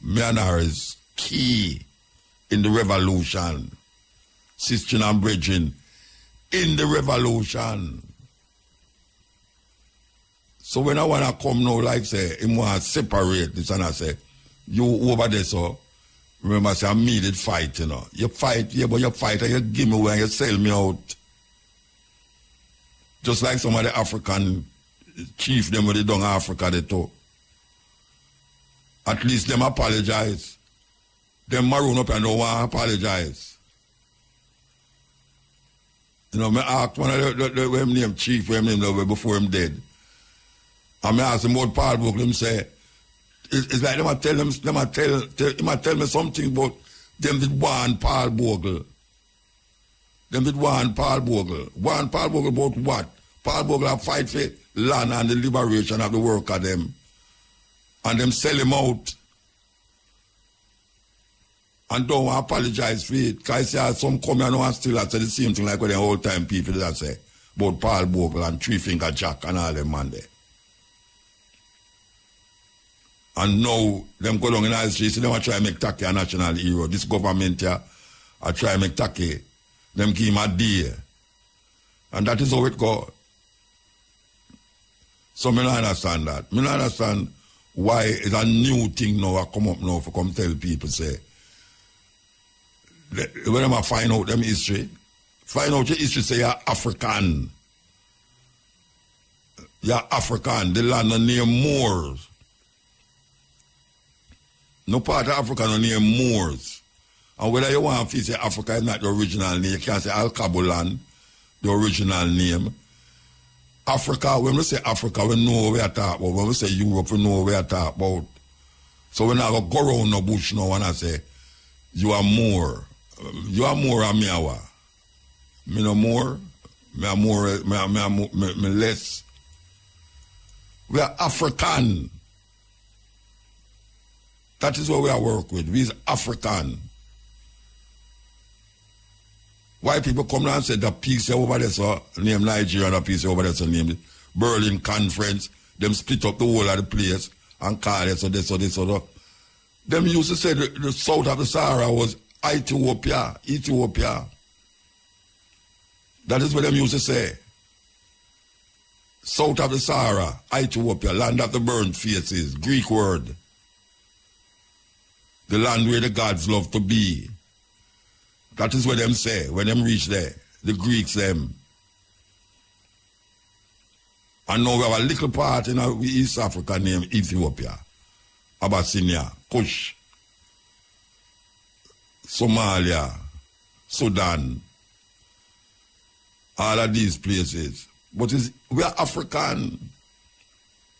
Me and her is key in the revolution. sister and brethren in the revolution. So when I want to come now, like say, I want to separate this and I say, you over there, so remember, I say, I needed fight, you know. You fight, yeah, but you fight and you give me away and you sell me out. Just like some of the African chief, them when they done Africa, they talk. At least them apologize. Them Maroon up and don't want to apologize. You know, I asked one of the name chief, them name before him dead. And I asked him about Paul Bogle, him say, it's like them tell me something about them did want Paul Bogle. Them did want Paul Bogle. Want Paul Bogle about what? Paul Bogle have fight for land and the liberation of the work of them. And them sell him out. And don't apologize for it. Because I say some come here and still say the same thing like what the whole time people that say about Paul Bogle and Three Finger Jack and all them man there. And now, them go down in the street, them try to make Taki a national hero. This government here, I try to make Taki, them give him a day. And that is how it goes. So I don't understand that. I don't understand why it's a new thing now I come up now for come tell people, say, when I find out them history, find out your history, say you're African. You're African. The land no name Moors. No part of Africa no name Moors. And whether you want to say Africa is not the original name, you can't say Al-Kabulan, the original name. Africa, when we say Africa, we know what we are talking about. When we say Europe, we know what we are talking about. So when I go around the bush now and I say, you are more. You are more than me. Me no more. Me less. We are African. That is what we are work with. We is African. Why people come down and say the piece over there, so name Nigeria, and the piece over there, so name Berlin Conference. Them split up the whole of the place and call it so this, so this, so that. Them used to say the south of the Sahara was Ethiopia. That is what them used to say. South of the Sahara, Ethiopia, land of the burnt faces, Greek word. The land where the gods love to be. That is what them say when them reach there. The Greeks them. And now we have a little part in East Africa named Ethiopia, Abyssinia, Kush, Somalia, Sudan, all of these places. But we are African.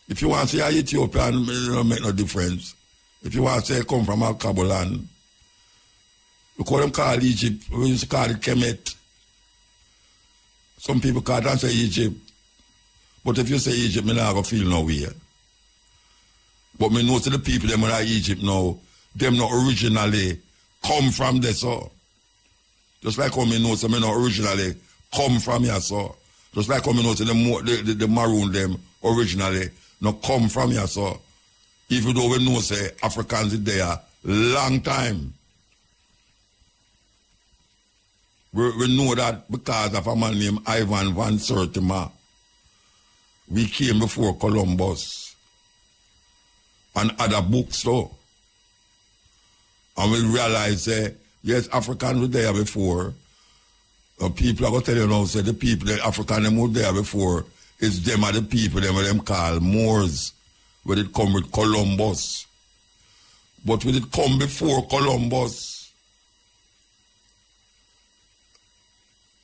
If you want to say Ethiopian, it don't make no difference. If you want to say come from Al-Kabulan, we call them call Egypt, we used to call it Kemet. Some people call it and say Egypt. But if you say Egypt, I'm not going to feel no way. But me know to the people them in Egypt now, them not originally come from there, so. Just like how me know to me not originally come from here, so. Just like how me know to the Maroon them originally not come from here, so. Even though we know say Africans is there long time. We know that because of a man named Ivan van Sertima. We came before Columbus and other books though. And we realize yes, Africans were there before. People are going to tell you now, say the people, the Africans were there before, it's them are the people, them call Moors. When it come with Columbus. But when it come before Columbus,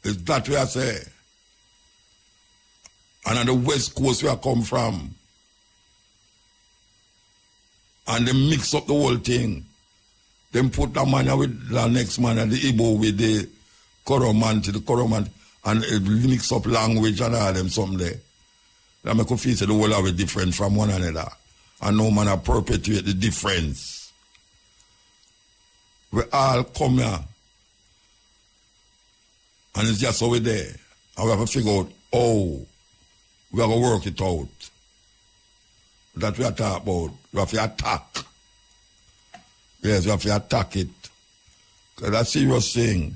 it's that way I say. And on the west coast where I come from. And they mix up the whole thing. Then put the man with the next man and the Igbo with the Coromant, and it mix up language and all them something there. That make you feel the whole of it different from one another. And no man perpetuate the difference. We all come here. And it's just over there. And we have to figure out, we have to work it out. That we are talking about. We have to attack. Yes, we have to attack it. Because that's a serious thing.